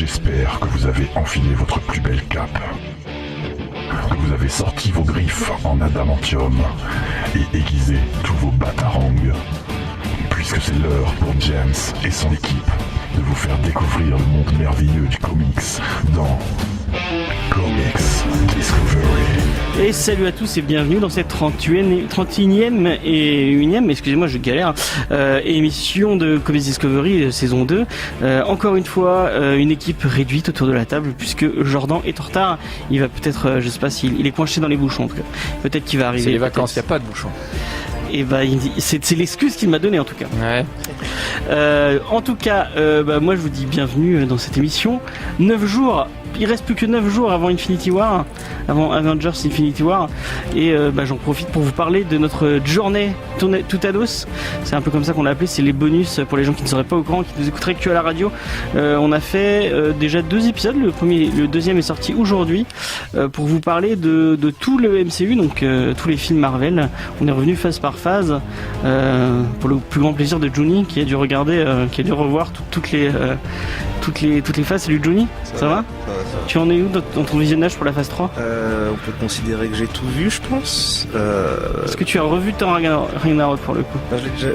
J'espère que vous avez enfilé votre plus belle cape, que vous avez sorti vos griffes en adamantium et aiguisé tous vos batarangs, puisque c'est l'heure pour James et son équipe de vous faire découvrir le monde merveilleux du comics dans Comics Discovery. Et salut à tous et bienvenue dans cette 31e et 1e, excusez-moi je galère, émission de Comics Discovery saison 2. Encore une fois, une équipe réduite autour de la table puisque Jordan est en retard. Il va peut-être, je sais pas s'il est coincé dans les bouchons en tout cas. Peut-être qu'il va arriver. C'est les vacances, il n'y a pas de bouchons. Et bah, c'est l'excuse qu'il m'a donnée en tout cas. Ouais. En tout cas, moi je vous dis bienvenue dans cette émission. 9 jours, il reste plus que 9 jours avant Infinity War, avant Avengers Infinity War. Et j'en profite pour vous parler de notre journée Toutados. C'est un peu comme ça qu'on l'a appelé, c'est les bonus pour les gens qui ne seraient pas au courant, qui nous écouteraient que à la radio. On a fait déjà 2 épisodes, le deuxième est sorti aujourd'hui, pour vous parler de tout le MCU, donc tous les films Marvel. On est revenu phase par phase, pour le plus grand plaisir de Johnny qui a dû regarder, qui a dû revoir toutes les phases. Salut Johnny, ça va. Tu en es où dans ton visionnage pour la phase 3 On peut considérer que j'ai tout vu, je pense. Est-ce que tu as revu Thor Ragnarok pour le coup?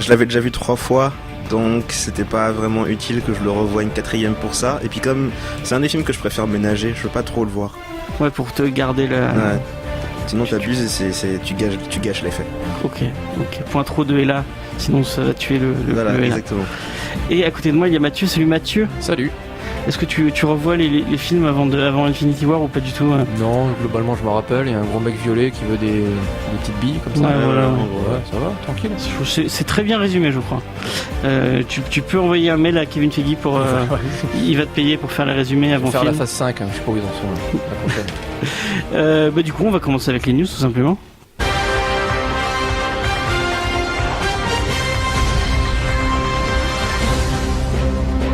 Je l'avais déjà vu 3 fois, donc c'était pas vraiment utile que je le revoie une 4e pour ça. Et puis comme c'est un des films que je préfère ménager, je veux pas trop le voir. Ouais, pour te garder le... Ouais. Sinon t'abuses et tu gâches l'effet. Ok. Point trop de Ella, sinon ça va tuer le voilà, Ella. exactement. Et à côté de moi il y a Mathieu. Salut Mathieu. Salut. Est-ce que tu revois les films avant Infinity War ou pas du tout? Non, globalement je me rappelle, il y a un gros mec violet qui veut des petites billes comme ça. Ouais, voilà. Ouais, ça va, tranquille. C'est très bien résumé je crois. Tu peux envoyer un mail à Kevin Feige pour... il va te payer pour faire les résumés avant faire film. la phase 5, je sais pas où ils en sont la prochaine. Du coup on va commencer avec les news tout simplement.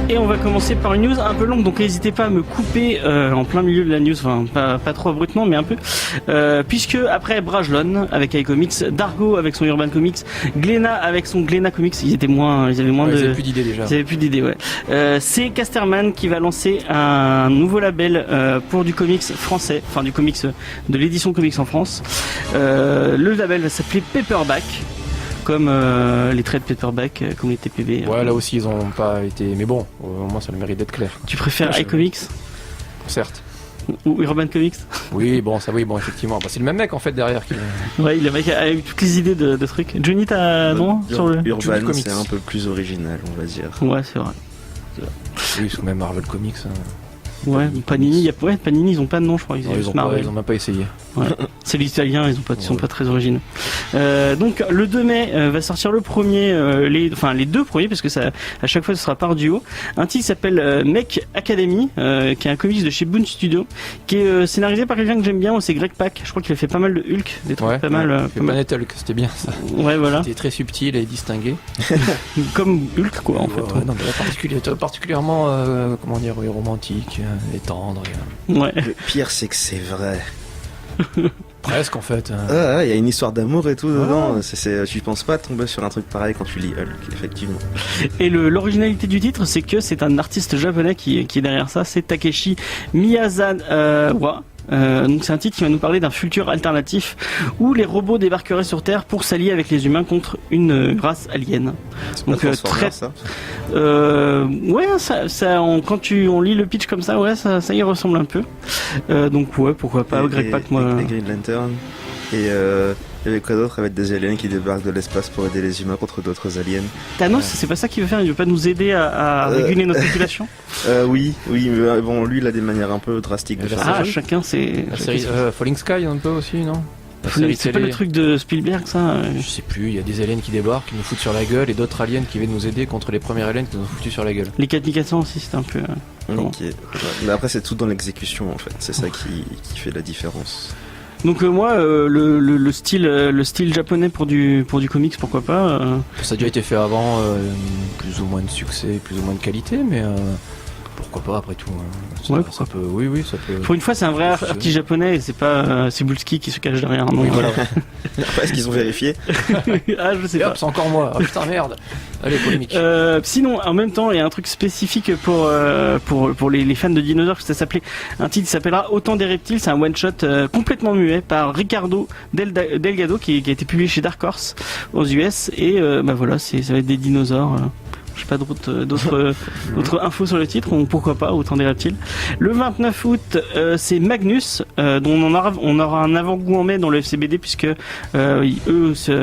Et on va commencer par une news un peu longue, donc n'hésitez pas à me couper en plein milieu de la news, enfin pas trop abruptement mais un peu, puisque après Brajlon avec iComics, Dargo avec son Urban Comics, Glénat avec son Glénat Comics, ils avaient moins ils avaient plus d'idées déjà. Ils avaient plus d'idées, ouais. C'est Casterman qui va lancer un nouveau label pour du comics français, enfin du comics de l'édition comics en France. Le label va s'appeler Paperback. Comme les traits de paperback, comme les TPB. Ouais, là aussi ils ont pas été. Mais bon, au moins ça a le mérite d'être clair. Tu préfères iComics Certes. Ou Urban Comics? Oui, bon, ça oui, bon, effectivement. Bah, c'est le même mec en fait derrière qui. Ouais, le mec a eu toutes les idées de trucs. Johnny, t'as non sur le Urban, c'est un peu plus original, on va dire. Ouais, c'est vrai. Oui, c'est même Marvel Comics. Hein. Ouais, Panini, Panini, ils ont pas de nom, je crois. Ils ont même pas essayé. Ouais. C'est l'italien, ils sont pas très originaux. Donc le 2 mai va sortir le premier, les 2 premiers, parce que ça, à chaque fois ce sera par duo. Un titre qui s'appelle Mech Academy, qui est un comics de chez Boom Studio, qui est scénarisé par quelqu'un que j'aime bien, c'est Greg Pak. Je crois qu'il a fait pas mal de Hulk, des trucs pas mal. Planet Hulk, c'était bien ça. Ouais, voilà. C'était très subtil et distingué. Comme Hulk, quoi, en fait. Ouais, non, mais particulièrement, comment dire, romantique. Et tendre. Ouais. Le pire, c'est que c'est vrai. Presque en fait. Il y a une histoire d'amour et tout dedans. Tu penses pas tomber sur un truc pareil quand tu lis Hulk, effectivement. Et l'originalité du titre, c'est que c'est un artiste japonais qui est derrière ça. C'est Takeshi Miyazawa. Donc c'est un titre qui va nous parler d'un futur alternatif où les robots débarqueraient sur Terre pour s'allier avec les humains contre une race alien. C'est donc pas très ça. Ouais, quand on lit le pitch comme ça, ouais, ça y ressemble un peu. Donc ouais, pourquoi pas. Greg Pak, moi. Et Green Lantern et avec quoi d'autre, avec des aliens qui débarquent de l'espace pour aider les humains contre d'autres aliens. Thanos, c'est pas ça qu'il veut faire, il veut pas nous aider à réguler notre population. Oui, mais bon, lui il a des manières un peu drastiques de faire ça. Chacun c'est. La série Falling Sky un peu aussi, non? C'est pas le truc de Spielberg ça? Je sais plus, il y a des aliens qui débarquent, qui nous foutent sur la gueule, et d'autres aliens qui viennent nous aider contre les premiers aliens qui nous ont foutus sur la gueule. Les 4400 aussi, c'était un peu... Ok, mais après c'est tout dans l'exécution en fait, c'est ça qui fait la différence. Donc moi, le style japonais pour du comics, pourquoi pas. Ça a déjà été fait avant, plus ou moins de succès, plus ou moins de qualité, mais pourquoi pas après tout. Ouais, Ça peut, oui, ça peut. Pour une fois, c'est un vrai artiste japonais et c'est pas Cebulski qui se cache derrière un nom. Oui, voilà. Est-ce qu'ils ont vérifié? Ah, je sais Et pas. hop, c'est encore moi. Ah, putain, merde. Allez, polémique. Sinon, en même temps, il y a un truc spécifique pour les fans de dinosaures. Ça s'appelait un titre qui s'appellera Autant des reptiles. C'est un one shot complètement muet par Ricardo Delgado qui a été publié chez Dark Horse aux US. Et voilà, ça va être des dinosaures. Je sais pas d'autres infos sur le titre, donc pourquoi pas, Autant des reptiles. Le 29 août, c'est Magnus, dont on aura un avant-goût en mai dans le FCBD, puisque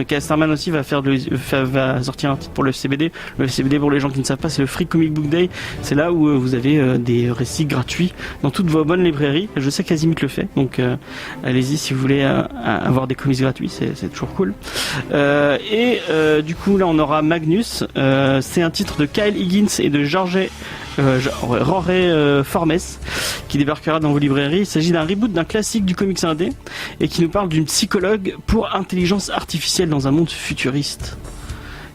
Casterman aussi va sortir un titre pour le FCBD. Le FCBD, pour les gens qui ne savent pas, c'est le Free Comic Book Day. C'est là où vous avez des récits gratuits dans toutes vos bonnes librairies. Je sais qu'Azimut le fait, donc allez-y si vous voulez avoir des comics gratuits, c'est toujours cool. Du coup, là, on aura Magnus. C'est un titre de Kyle Higgins et de Rory Formes qui débarquera dans vos librairies. Il s'agit d'un reboot d'un classique du comics indé et qui nous parle d'une psychologue pour intelligence artificielle dans un monde futuriste.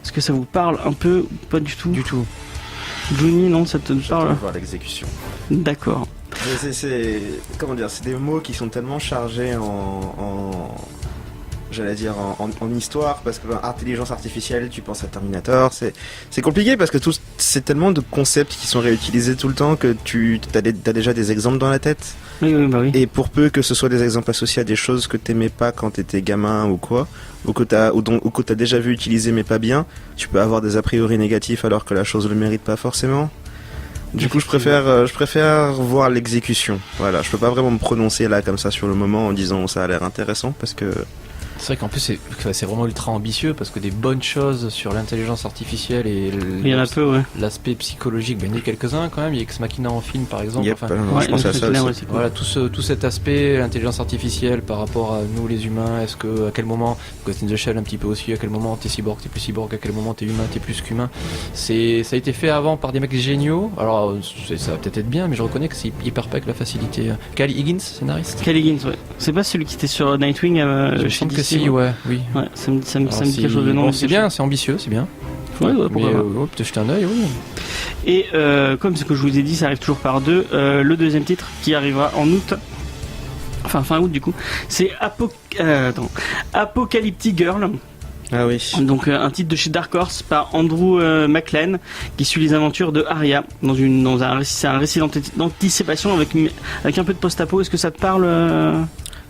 Est-ce que ça vous parle un peu ou pas du tout? Du tout. Johnny, non, ça te parle? Voir l'exécution. D'accord. Comment dire, c'est des mots qui sont tellement chargés j'allais dire en histoire, parce que intelligence artificielle, tu penses à Terminator, c'est compliqué parce que c'est tellement de concepts qui sont réutilisés tout le temps que t'as déjà des exemples dans la tête. Oui, bah oui. Et pour peu que ce soit des exemples associés à des choses que t'aimais pas quand t'étais gamin ou quoi, ou que t'as déjà vu utiliser mais pas bien, tu peux avoir des a priori négatifs alors que la chose le mérite pas forcément. Du coup, je préfère voir l'exécution. Voilà, je peux pas vraiment me prononcer là comme ça sur le moment en disant ça a l'air intéressant parce que C'est vrai qu'en plus c'est vraiment ultra ambitieux parce que des bonnes choses sur l'intelligence artificielle et il y en a peu, ouais. l'aspect psychologique, ben il y en a quelques-uns quand même. Il y a Ex Machina en film par exemple. Yep, je pense à ça aussi. Voilà, tout cet aspect, l'intelligence artificielle par rapport à nous les humains, est-ce que à quel moment, Ghost in the Shell un petit peu aussi, à quel moment t'es cyborg, t'es plus cyborg, à quel moment t'es humain, t'es plus qu'humain. Ça a été fait avant par des mecs géniaux. Alors ça va peut-être être bien, mais je reconnais que c'est hyper pas avec la facilité. Kyle Higgins, scénariste. Kyle Higgins, ouais. C'est pas celui qui était sur Nightwing je pense que si, ouais, oui. Ouais, ça me dit quelque chose de nom. Bon, c'est bien, c'est ambitieux, c'est bien. Ouais, pourquoi pas. Peut-être jeter un œil, oui. Et comme ce que je vous ai dit, ça arrive toujours par deux. Le deuxième titre qui arrivera en août, enfin fin août du coup, c'est Apocalyptic Girl. Ah oui. Donc un titre de chez Dark Horse par Andrew McLean qui suit les aventures de Arya dans un récit, c'est un récit d'anticipation avec un peu de post-apo. Est-ce que ça te parle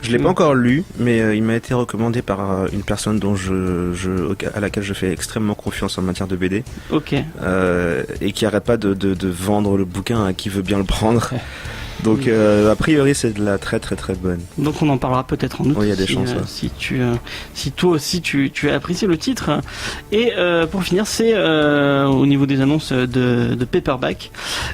Je l'ai pas encore lu, mais il m'a été recommandé par une personne à laquelle je fais extrêmement confiance en matière de BD. Ok. Et qui arrête pas de vendre le bouquin à qui veut bien le prendre. Donc a priori c'est de la très très très bonne. Donc on en parlera peut-être en août. Oui, il y a des chances. Si toi aussi tu as apprécié le titre. Et pour finir, c'est au niveau des annonces de Paperback.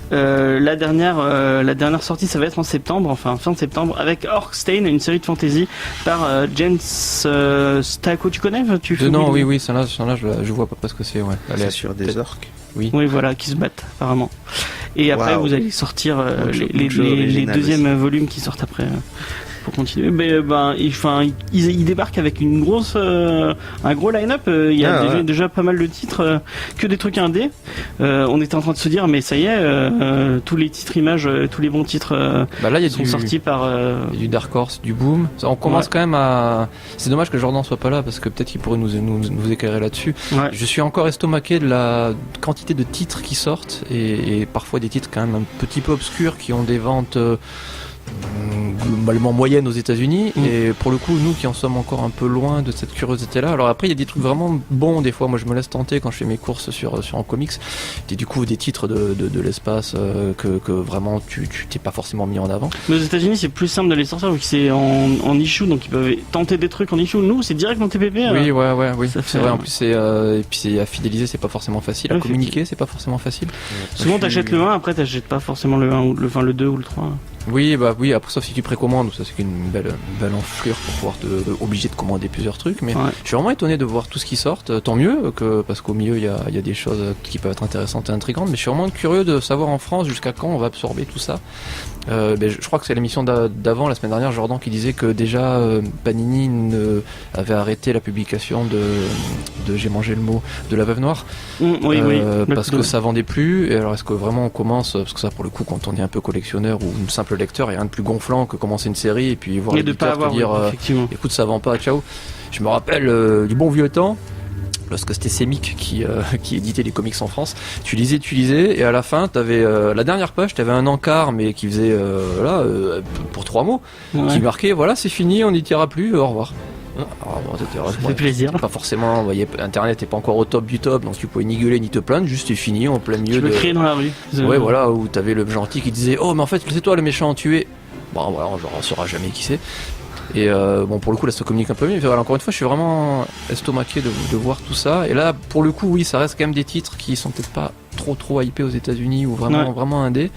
La dernière sortie, ça va être en septembre, enfin fin septembre, avec Orkstein, une série de fantasy par James Stacco. Tu connais? Non, oui, ça là je vois pas ce que c'est. Ouais. C'est sur des orques. Oui, voilà, qui se battent apparemment. Et après, vous allez sortir les deuxièmes volumes qui sortent après pour continuer. Mais ils débarquent avec un gros line-up. Il y a déjà pas mal de titres, que des trucs indés. On était en train de se dire, mais ça y est, tous les titres images, tous les bons titres là, sont sortis par. Il y a du Dark Horse, du Boom. On commence quand même à. C'est dommage que Jordan soit pas là parce que peut-être qu'il pourrait nous éclairer là-dessus. Ouais. Je suis encore estomaqué de la quantité de titres qui sortent et parfois des titres quand même un petit peu obscurs qui ont des ventes globalement moyenne aux États-Unis et pour le coup nous qui en sommes encore un peu loin de cette curiosité là. Alors après il y a des trucs vraiment bons des fois, moi je me laisse tenter quand je fais mes courses sur en comics, tu découvres des titres de l'espace que vraiment tu t'es pas forcément mis en avant. Mais aux États-Unis c'est plus simple de les sortir vu que c'est en issue, donc ils peuvent tenter des trucs en issue. Nous c'est direct dans TPP. Oui, c'est vrai. En plus c'est et puis c'est à fidéliser, c'est pas forcément facile, à communiquer c'est pas forcément facile. Souvent t'achètes le 1, après t'achètes pas forcément le 1 ou le 2 ou le 3. Oui, après sauf si partie précommande, ça c'est une belle enflure pour pouvoir te obliger de commander plusieurs trucs, mais je suis vraiment étonné de voir tout ce qui sort, tant mieux, parce qu'au milieu il y a des choses qui peuvent être intéressantes et intrigantes, mais je suis vraiment curieux de savoir en France jusqu'à quand on va absorber tout ça. Je crois que c'est l'émission d'avant, la semaine dernière, Jordan, qui disait que déjà Panini avait arrêté la publication de J'ai mangé le mot, de La Veuve Noire, parce que ça vendait plus. Et alors est-ce que vraiment on commence, parce que ça pour le coup quand on est un peu collectionneur ou un simple lecteur, il y a rien de plus gonflant que commencer une série et puis voir l'éditeur te dire écoute ça vend pas, ciao. Je me rappelle du bon vieux temps, lorsque c'était Semic qui éditait les comics en France, tu lisais, et à la fin, t'avais la dernière page, t'avais un encart, mais qui faisait pour 3 mots, qui marquait voilà, c'est fini, on n'y tirera plus, au revoir. Alors, bon, ça fait plaisir. Pas forcément, Internet n'est pas encore au top du top, donc tu pouvais ni gueuler ni te plaindre, juste c'est fini en plein milieu. Tu peux crier dans la rue. Ouais, voilà, où t'avais le gentil qui disait oh, mais en fait, c'est toi le méchant tué. Bon, voilà, on saura jamais qui c'est. Et pour le coup là ça communique un peu mieux, mais voilà, encore une fois je suis vraiment estomaqué de voir tout ça, et là pour le coup oui ça reste quand même des titres qui sont peut-être pas trop hypés aux États-Unis ou vraiment indé.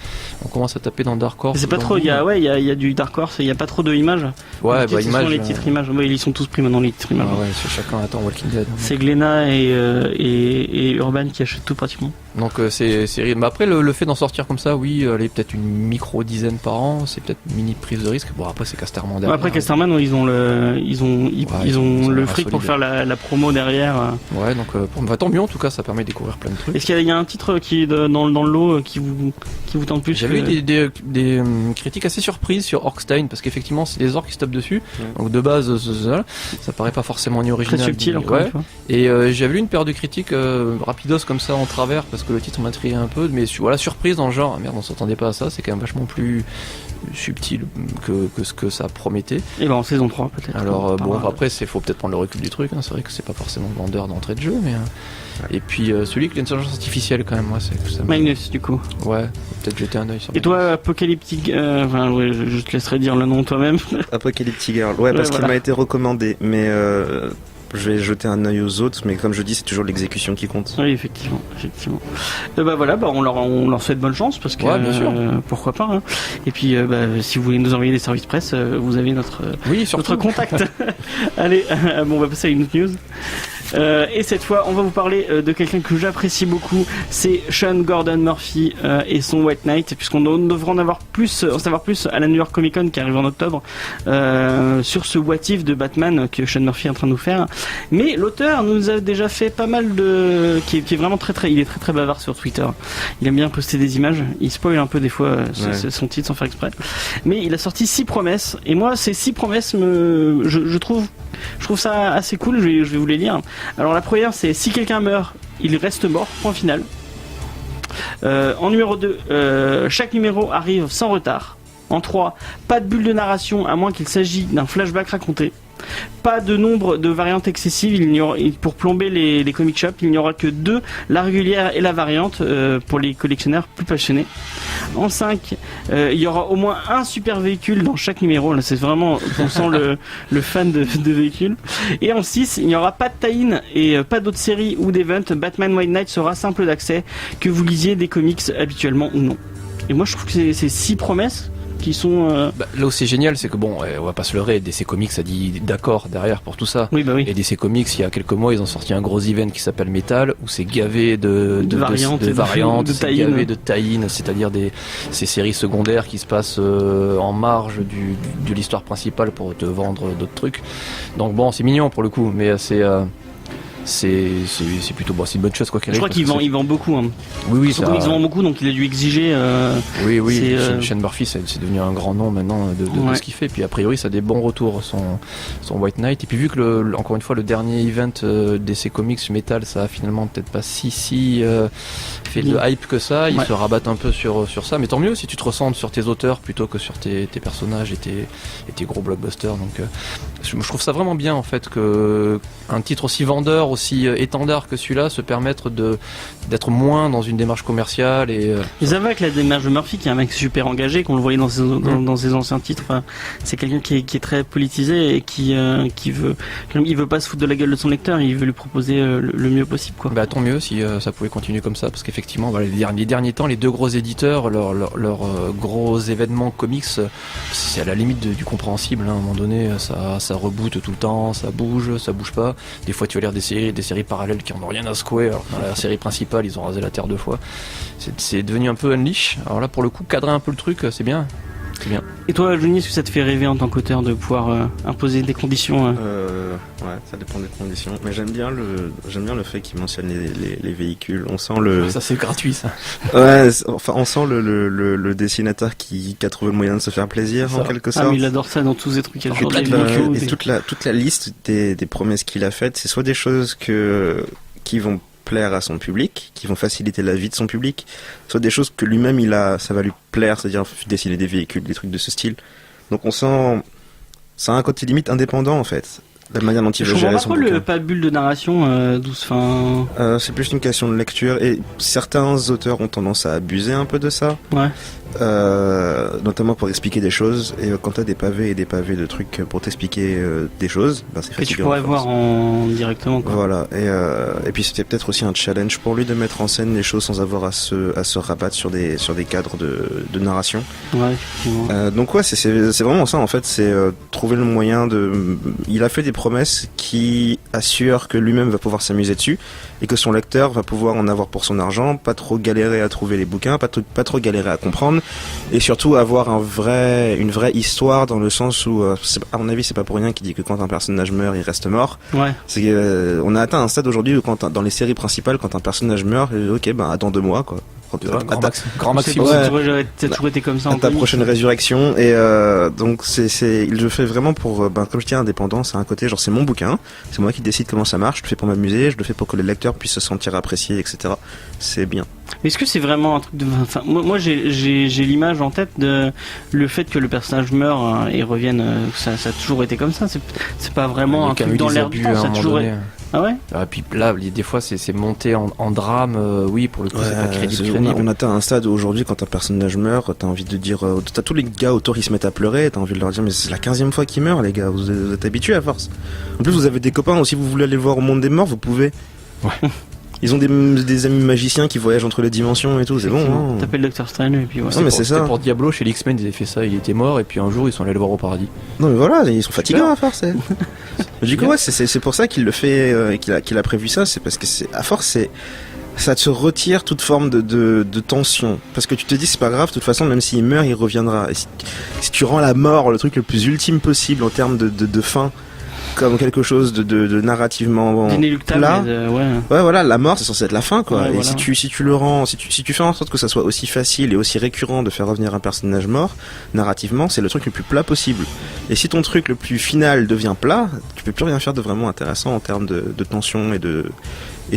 On commence à taper dans Dark Horse. C'est pas trop, il y a du Dark Horse, il y a pas trop de images. Ouais, images, les titres images, ils sont tous pris maintenant les titres images. Chacun attend Walking Dead. C'est Glénat et Urban qui achètent tout pratiquement. Donc c'est mais après le fait d'en sortir comme ça, oui, aller peut-être une micro dizaine par an, c'est peut-être une mini prise de risque. Bon après c'est Casterman derrière. Après Casterman ils ont le fric pour faire la promo derrière. Ouais, donc tant mieux en tout cas, ça permet de découvrir plein de trucs. Est-ce qu'il y a un titre qui est dans le lot qui vous tente plus? J'avais eu des critiques assez surprises sur Orkstein, parce qu'effectivement c'est des orques qui se tapent dessus. Donc de base ça paraît pas forcément ni original. Très subtil encore une fois. Et j'avais lu une paire de critiques rapidos comme ça en travers, parce que le titre m'intriguait un peu, mais voilà, surprise dans le genre, merde on s'attendait pas à ça, c'est quand même vachement plus subtil que ce que ça promettait. Et en saison 3 peut-être. Alors après faut peut-être prendre le recul du truc, hein. C'est vrai que c'est pas forcément vendeur d'entrée de jeu, mais et puis celui avec l'intelligence artificielle quand même, moi c'est ça. Magnus du coup. Ouais, peut-être jeter un œil sur. Et toi Apocalyptic je te laisserai dire le nom toi-même. Apocalyptic Girl, parce qu'il m'a été recommandé, mais je vais jeter un œil aux autres, mais comme je dis, c'est toujours l'exécution qui compte. Oui, effectivement. On leur souhaite bonne chance, parce que bien sûr. Pourquoi pas. Hein. Et puis, si vous voulez nous envoyer des services presse, vous avez notre contact. Allez, on va passer à une autre news. Et cette fois, on va vous parler de quelqu'un que j'apprécie beaucoup. C'est Sean Gordon Murphy et son White Knight, puisqu'on devra en savoir plus à la New York Comic Con qui arrive en octobre sur ce what if de Batman que Sean Murphy est en train de nous faire. Mais l'auteur nous a déjà fait pas mal qui est vraiment il est très bavard sur Twitter. Il aime bien poster des images. Il spoil un peu des fois son titre sans faire exprès. Mais il a sorti 6 promesses. Et moi, ces 6 promesses je trouve ça assez cool. Je vais vous les lire. Alors la première, c'est si quelqu'un meurt, il reste mort, point final. En numéro 2, chaque numéro arrive sans retard. En 3, pas de bulle de narration à moins qu'il s'agisse d'un flashback raconté. Pas de nombre de variantes excessives, pour plomber les comic shops, il n'y aura que 2, la régulière et la variante, pour les collectionneurs plus passionnés. En 5, il y aura au moins un super véhicule dans chaque numéro, là c'est vraiment, on sent le fan de véhicules. Et en 6, il n'y aura pas de tie-in et pas d'autres séries ou d'events, Batman White Knight sera simple d'accès, que vous lisiez des comics habituellement ou non. Et moi je trouve que ces 6 promesses qui sont là où c'est génial, c'est que on va pas se leurrer, DC Comics a dit d'accord derrière pour tout ça. Oui. Et DC Comics, il y a quelques mois, ils ont sorti un gros event qui s'appelle Metal, où c'est gavé de variantes, c'est gavé de tie-in, c'est-à-dire ces séries secondaires qui se passent en marge de l'histoire principale pour te vendre d'autres trucs. Donc c'est mignon pour le coup, mais c'est plutôt c'est une bonne chose quoi qu'il arrive. Je crois qu'il vend beaucoup. Hein. Oui, ça. Il vend beaucoup, donc il a dû exiger. Oui. Sean Murphy, c'est devenu un grand nom maintenant de ce qu'il fait. Puis a priori, ça a des bons retours son White Knight. Et puis vu que encore une fois le dernier event DC Comics Metal, ça a finalement peut-être pas si fait de hype que ça. Ils se rabattent un peu sur ça, mais tant mieux si tu te ressens sur tes auteurs plutôt que sur tes personnages et tes gros blockbusters. Donc je trouve ça vraiment bien en fait que un titre aussi vendeur, aussi étendard que celui-là se permettre d'être moins dans une démarche commerciale et Mais ça va avec la démarche de Murphy, qui est un mec super engagé, qu'on le voyait dans ses anciens titres. Enfin, c'est quelqu'un qui est très politisé et qui veut, il veut pas se foutre de la gueule de son lecteur, il veut lui proposer le mieux possible, quoi. bah tant mieux si ça pouvait continuer comme ça, parce qu'effectivement voilà, les derniers temps les deux gros éditeurs, leurs gros événements comics, c'est à la limite du compréhensible, hein. À un moment donné ça reboot tout le temps, ça bouge pas, des fois tu as l'air des séries parallèles qui en ont rien à secouer, alors que dans la série principale ils ont rasé la terre 2 fois, c'est devenu un peu unleash. Alors là pour le coup cadrer un peu le truc, c'est bien. Et toi, Johnny, est-ce que ça te fait rêver en tant qu'auteur de pouvoir imposer des conditions Ouais, ça dépend des conditions. Mais j'aime bien le fait qu'il mentionne les véhicules. On sent le. Ça c'est gratuit ça. Ouais, enfin on sent le dessinateur qui a trouvé le moyen de se faire plaisir en quelque sorte. Ah, mais il adore ça dans tous ces trucs. Et toute la liste des promesses qu'il a faites, c'est soit des choses qui vont plaire à son public, qui vont faciliter la vie de son public, soit des choses que lui-même ça va lui plaire, c'est-à-dire dessiner des véhicules, des trucs de ce style. Donc on sent, ça a un côté limite indépendant en fait, la manière dont il veut gérer son bouquin. Pas de bulle de narration douce, fin. C'est plus une question de lecture et certains auteurs ont tendance à abuser un peu de ça. Ouais. Notamment pour expliquer des choses, et quand t'as des pavés et des pavés de trucs pour t'expliquer des choses, c'est Que fatigant. tu pourrais voir directement, quoi. Voilà, et puis c'était peut-être aussi un challenge pour lui de mettre en scène les choses sans avoir à se rabattre sur des cadres de narration. Ouais, effectivement. Donc ouais, c'est vraiment ça en fait, c'est trouver le moyen il a fait des promesses qui assurent que lui-même va pouvoir s'amuser dessus et que son lecteur va pouvoir en avoir pour son argent, pas trop galérer à trouver les bouquins, pas trop galérer à comprendre, et surtout avoir une vraie histoire, dans le sens où à mon avis c'est pas pour rien qu'il dit que quand un personnage meurt il reste mort. Ouais. C'est on a atteint un stade aujourd'hui où dans les séries principales, quand un personnage meurt, ok, ben attends 2 mois quoi. Grand maximum. Ouais. Ça a toujours été comme ça. À ta prochaine résurrection. Et donc il le fait vraiment pour, comme je dis, indépendant. C'est un côté genre c'est mon bouquin, c'est moi qui décide comment ça marche. Je le fais pour m'amuser, je le fais pour que les lecteurs puissent se sentir appréciés, etc. C'est bien. Mais est-ce que c'est vraiment un truc de... Enfin, moi j'ai l'image en tête de le fait que le personnage meurt et revienne. Ça a toujours été comme ça. C'est pas vraiment un truc dans l'air du temps. Ça a toujours été... Ah ouais. Et puis là, des fois, c'est monté en drame. Oui, pour le coup, c'est pas crédible. On atteint un stade où aujourd'hui, quand un personnage meurt, t'as envie de dire, t'as tous les gars autour qui se mettent à pleurer. T'as envie de leur dire, mais c'est la 15e fois qu'il meurt, les gars. Vous êtes habitués à force. En plus, vous avez des copains. Ou si vous voulez aller voir au monde des morts, vous pouvez. Ouais. Ils ont des amis magiciens qui voyagent entre les dimensions et tout, c'est bon. Hein. T'appelles Doctor Strange et puis voilà. Non, mais c'est ça. Pour Diablo, chez l'X-Men, ils avaient fait ça, il était mort, et puis un jour, ils sont allés le voir au paradis. Non, mais voilà, ils sont fatigants à force. Du coup, ouais, c'est pour ça qu'il le fait, qu'il a prévu ça, c'est parce que à force, ça te retire toute forme de tension. Parce que tu te dis, c'est pas grave, de toute façon, même s'il meurt, il reviendra. Et si tu rends la mort le truc le plus ultime possible en termes de fin, comme quelque chose de narrativement plat. Ouais, voilà, la mort c'est censé être la fin quoi. Ouais, et voilà. si tu le rends, si tu fais en sorte que ça soit aussi facile et aussi récurrent de faire revenir un personnage mort, narrativement, c'est le truc le plus plat possible. Et si ton truc le plus final devient plat, tu peux plus rien faire de vraiment intéressant en termes de tension et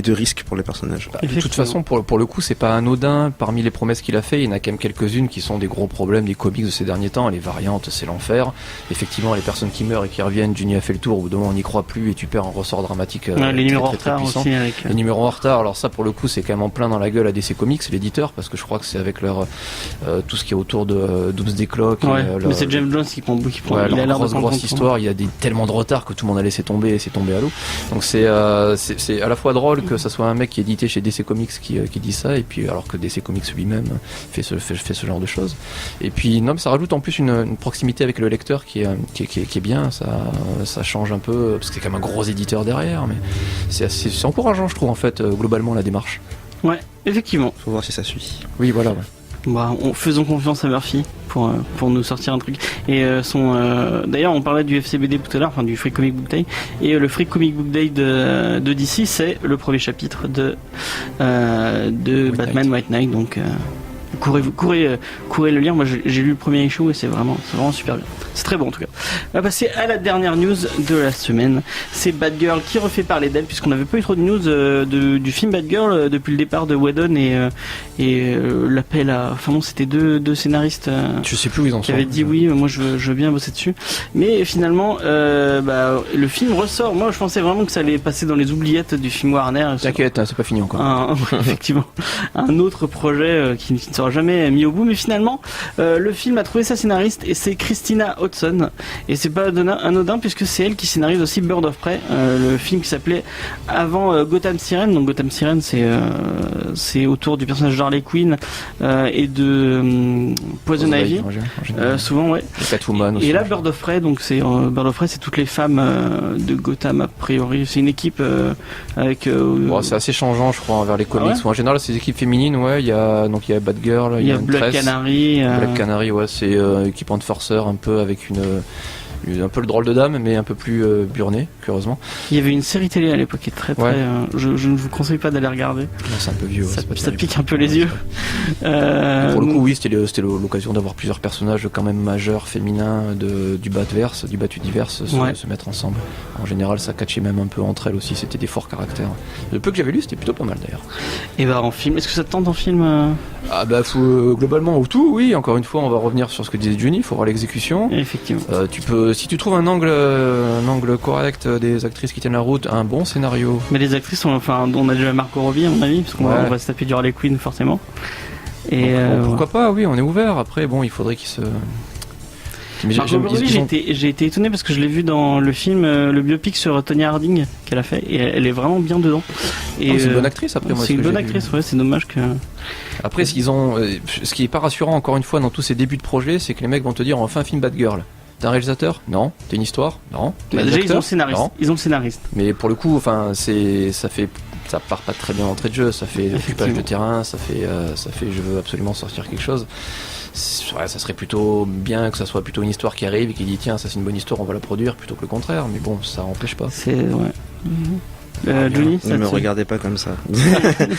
de risque pour les personnages. De toute façon, pour le coup, c'est pas anodin. Parmi les promesses qu'il a fait, il y en a quand même quelques-unes qui sont des gros problèmes des comics de ces derniers temps. Les variantes, c'est l'enfer. Effectivement, les personnes qui meurent et qui reviennent, Juni a fait le tour, au bout d'un moment on n'y croit plus et tu perds un ressort dramatique. Les numéros en retard aussi. Les numéros en retard, alors ça pour le coup c'est quand même en plein dans la gueule à DC Comics, l'éditeur, parce que je crois que c'est avec leur tout ce qui est autour de Doomsday Clock. Ouais, mais c'est James Jones qui prend il a l'air de grosse histoire, il y a tellement de retard que tout le monde a laissé tomber et c'est tombé à l'eau. Donc c'est à la fois drôle que ça soit un mec qui est édité chez DC Comics qui dit ça, et puis alors que DC Comics lui-même fait ce genre de choses. Et puis non, mais ça rajoute en plus une proximité avec le lecteur qui est bien, ça change un peu, parce que c'est quand même un gros éditeur derrière, mais c'est encourageant je trouve en fait globalement la démarche. Ouais, effectivement. Faut voir si ça suit. Oui, voilà. Ouais. Bah, faisons confiance à Murphy pour nous sortir un truc. Et d'ailleurs, on parlait du FCBD tout à l'heure, enfin du Free Comic Book Day. Et le Free Comic Book Day de DC, c'est le premier chapitre de Batman White Knight. Donc courez le lire. Moi j'ai lu le premier issue et c'est vraiment super bien. C'est très bon en tout cas. On va passer à la dernière news de la semaine. C'est Batgirl qui refait parler d'elle, puisqu'on n'avait pas eu trop de news du film Batgirl depuis le départ de Whedon et l'appel à... Enfin non, c'était deux scénaristes Je sais plus où ils en qui sont. avaient dit oui, moi je veux bien bosser dessus. Mais finalement, le film ressort. Moi je pensais vraiment que ça allait passer dans les oubliettes du film Warner. T'inquiète, c'est pas fini encore. Effectivement, un autre projet qui ne sera jamais mis au bout. Mais finalement, le film a trouvé sa scénariste et c'est Christina Hodson. Et c'est pas anodin puisque c'est elle qui scénarise aussi Bird of Prey, le film qui s'appelait avant Gotham Sirène. Donc Gotham Sirène, c'est autour du personnage d'Harley Quinn et de Poison Ivy. Souvent, ouais. Et Catwoman aussi. Et là, Bird of Prey, donc Bird of Prey, c'est toutes les femmes de Gotham a priori. C'est une équipe avec. C'est assez changeant, je crois, envers les comics. Ah ouais, en général, ces équipes féminines, ouais, il y a Batgirl, il y a Black Canary. Black Canary, ouais, c'est équipement de forceur un peu avec un peu le drôle de dame, mais un peu plus burné, curieusement. Il y avait une série télé à l'époque qui est très. Je ne vous conseille pas d'aller regarder. Non, c'est un peu vieux. Ça pique un peu les yeux. Pour le coup, oui, c'était l'occasion d'avoir plusieurs personnages quand même majeurs, féminins du Batverse, du Bat-Universe se mettre ensemble. En général, ça catchait même un peu entre elles aussi. C'était des forts caractères. Le peu que j'avais lu, c'était plutôt pas mal d'ailleurs. Et en film, est-ce que ça te tente en film globalement, ou tout, oui. Encore une fois, on va revenir sur ce que disait Johnny. Il faut voir l'exécution. Effectivement. Si tu trouves un angle correct des actrices qui tiennent la route, un bon scénario. Mais les actrices, on a déjà Margot Robbie à mon avis, parce qu'on va se taper du Harley Quinn forcément. Et pourquoi pas, oui, on est ouvert. Après, bon, il faudrait qu'ils se... Mais j'ai été étonné parce que je l'ai vu dans le film, le biopic sur Tonya Harding qu'elle a fait, et elle est vraiment bien dedans. Et c'est une bonne actrice après. C'est une bonne actrice, ouais, c'est dommage que... Après, ce qui est pas rassurant encore une fois dans tous ces débuts de projet, c'est que les mecs vont te dire on fait un film Batgirl. T'es un réalisateur ? Non. T'es une histoire ? Non. Déjà ils ont le scénariste. Non. Ils ont le scénariste. Mais pour le coup, ça part pas très bien d'entrée de jeu. Ça fait occupage de terrain. Ça fait je veux absolument sortir quelque chose. Ça serait plutôt bien que ça soit plutôt une histoire qui arrive et qui dit tiens, ça c'est une bonne histoire, on va la produire, plutôt que le contraire. Mais bon, ça empêche pas. C'est ouais. Johnny, ne me regardez pas comme ça.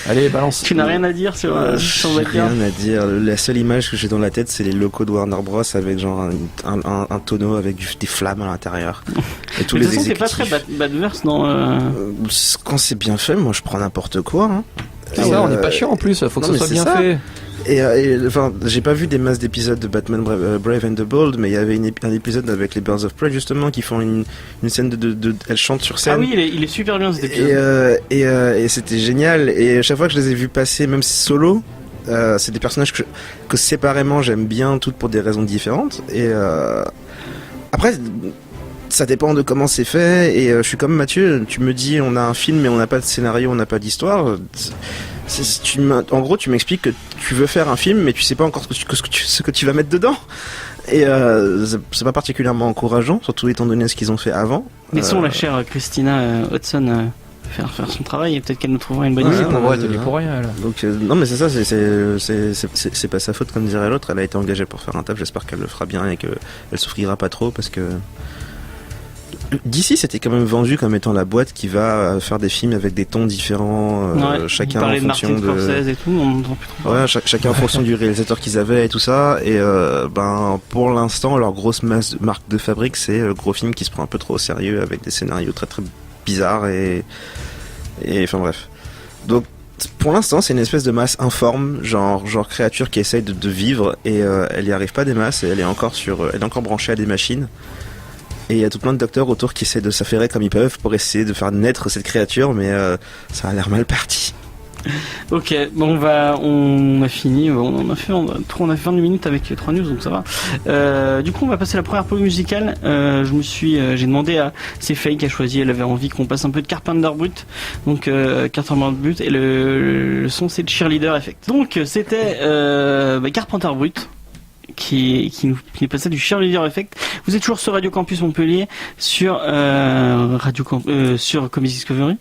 Allez, balance. Tu n'as rien à dire sur rien à dire. La seule image que j'ai dans la tête, c'est les locaux de Warner Bros avec genre un tonneau avec des flammes à l'intérieur. Et tous les exécutifs. C'est pas très Batverse, non Quand c'est bien fait, moi je prends n'importe quoi. Hein. Ça, on n'est pas chiant en plus. Faut que ça soit bien fait. Et j'ai pas vu des masses d'épisodes de Batman Brave and the Bold, mais il y avait un épisode avec les Birds of Prey justement qui font une scène elle chante sur scène. Ah oui, il est super bien cet épisode. Et c'était génial. Et à chaque fois que je les ai vus passer, même solo, c'est des personnages que séparément j'aime bien, toutes pour des raisons différentes. Et après, ça dépend de comment c'est fait. Et je suis comme Mathieu, tu me dis on a un film mais on n'a pas de scénario, on n'a pas d'histoire. En gros, tu m'expliques que tu veux faire un film, mais tu sais pas encore ce que tu vas mettre dedans. Et c'est pas particulièrement encourageant, surtout étant donné ce qu'ils ont fait avant. Laissons la chère Christina Hodson faire son travail et peut-être qu'elle nous trouvera une bonne idée. Pour rien. Là. Donc non, mais c'est ça, c'est pas sa faute comme dirait l'autre. Elle a été engagée pour faire un taf. J'espère qu'elle le fera bien et qu'elle souffrira pas trop parce que. DC c'était quand même vendu comme étant la boîte qui va faire des films avec des tons différents, chacun en fonction de Scorsese et tout, on entend plus trop. Ouais, chacun en fonction du réalisateur qu'ils avaient et tout ça. Et pour l'instant, leur grosse marque de fabrique, c'est le gros film qui se prend un peu trop au sérieux avec des scénarios très très bizarres et enfin bref. Donc pour l'instant, c'est une espèce de masse informe, genre créature qui essaye de vivre et elle y arrive pas des masses et elle est encore branchée à des machines. Et il y a tout plein de docteurs autour qui essaient de s'affairer comme ils peuvent pour essayer de faire naître cette créature, mais ça a l'air mal parti. Ok, bon on a fini, on a fait 20 minutes avec 3 news, donc ça va. Du coup, on va passer à la première pause musicale. J'ai demandé à Faye qui a choisi, elle avait envie qu'on passe un peu de Carpenter Brut, donc Carpenter Brut, et le son c'est le Cheerleader Effect. Donc c'était Carpenter Brut. Qui passait du Cheerleader Effect. Vous êtes toujours sur Radio Campus Montpellier, sur sur Comedy Discovery.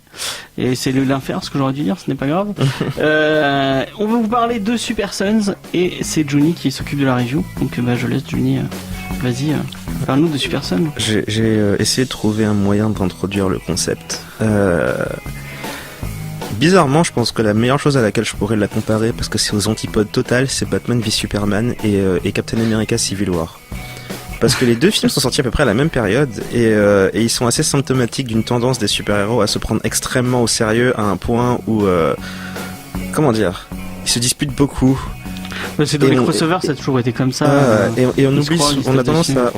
Et c'est l'inverse ce que j'aurais dû dire, ce n'est pas grave. On va vous parler de Super Sons et c'est Johnny qui s'occupe de la review. Donc je laisse Johnny. Vas-y, parle-nous de Super Sons. J'ai essayé de trouver un moyen d'introduire le concept. bizarrement, je pense que la meilleure chose à laquelle je pourrais la comparer, parce que c'est aux antipodes total, c'est Batman v Superman et Captain America Civil War. Parce que les deux films sont sortis à peu près à la même période et ils sont assez symptomatiques d'une tendance des super-héros à se prendre extrêmement au sérieux à un point où comment dire, ils se disputent beaucoup. C'est dans les crossovers, ça a toujours été comme ça. Et on oublie, on a tendance à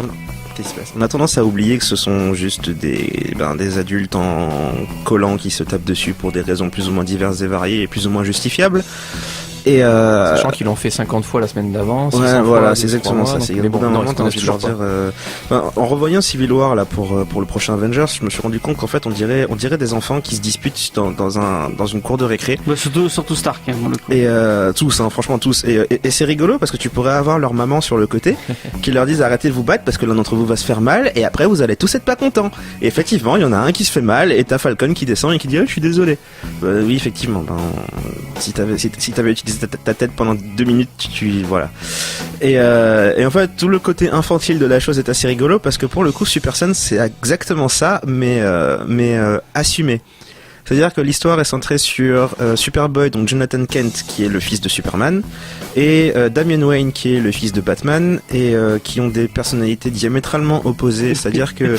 on a tendance à oublier que ce sont juste des adultes en collant qui se tapent dessus pour des raisons plus ou moins diverses et variées et plus ou moins justifiables. Et sachant qu'ils l'ont fait 50 fois la semaine d'avant. Ouais, voilà, c'est exactement ça. C'est au bout d'un moment, t'as envie de leur dire. En revoyant Civil War là pour le prochain Avengers, je me suis rendu compte qu'en fait on dirait des enfants qui se disputent dans une cour de récré. Bah, surtout Stark, hein, pour le coup. Et tous, hein, franchement tous. Et c'est rigolo parce que tu pourrais avoir leur maman sur le côté qui leur dise arrêtez de vous battre parce que l'un d'entre vous va se faire mal et après vous allez tous être pas contents. Et effectivement, il y en a un qui se fait mal et t'as Falcon qui descend et qui dit je suis désolé. Oui, effectivement. Si t'avais utilisé ta tête pendant 2 minutes, voilà. Et en fait, tout le côté infantile de la chose est assez rigolo parce que pour le coup, Super Sense c'est exactement ça, mais assumé. C'est-à-dire que l'histoire est centrée sur Superboy, donc Jonathan Kent, qui est le fils de Superman, et Damian Wayne, qui est le fils de Batman, et qui ont des personnalités diamétralement opposées. C'est-à-dire que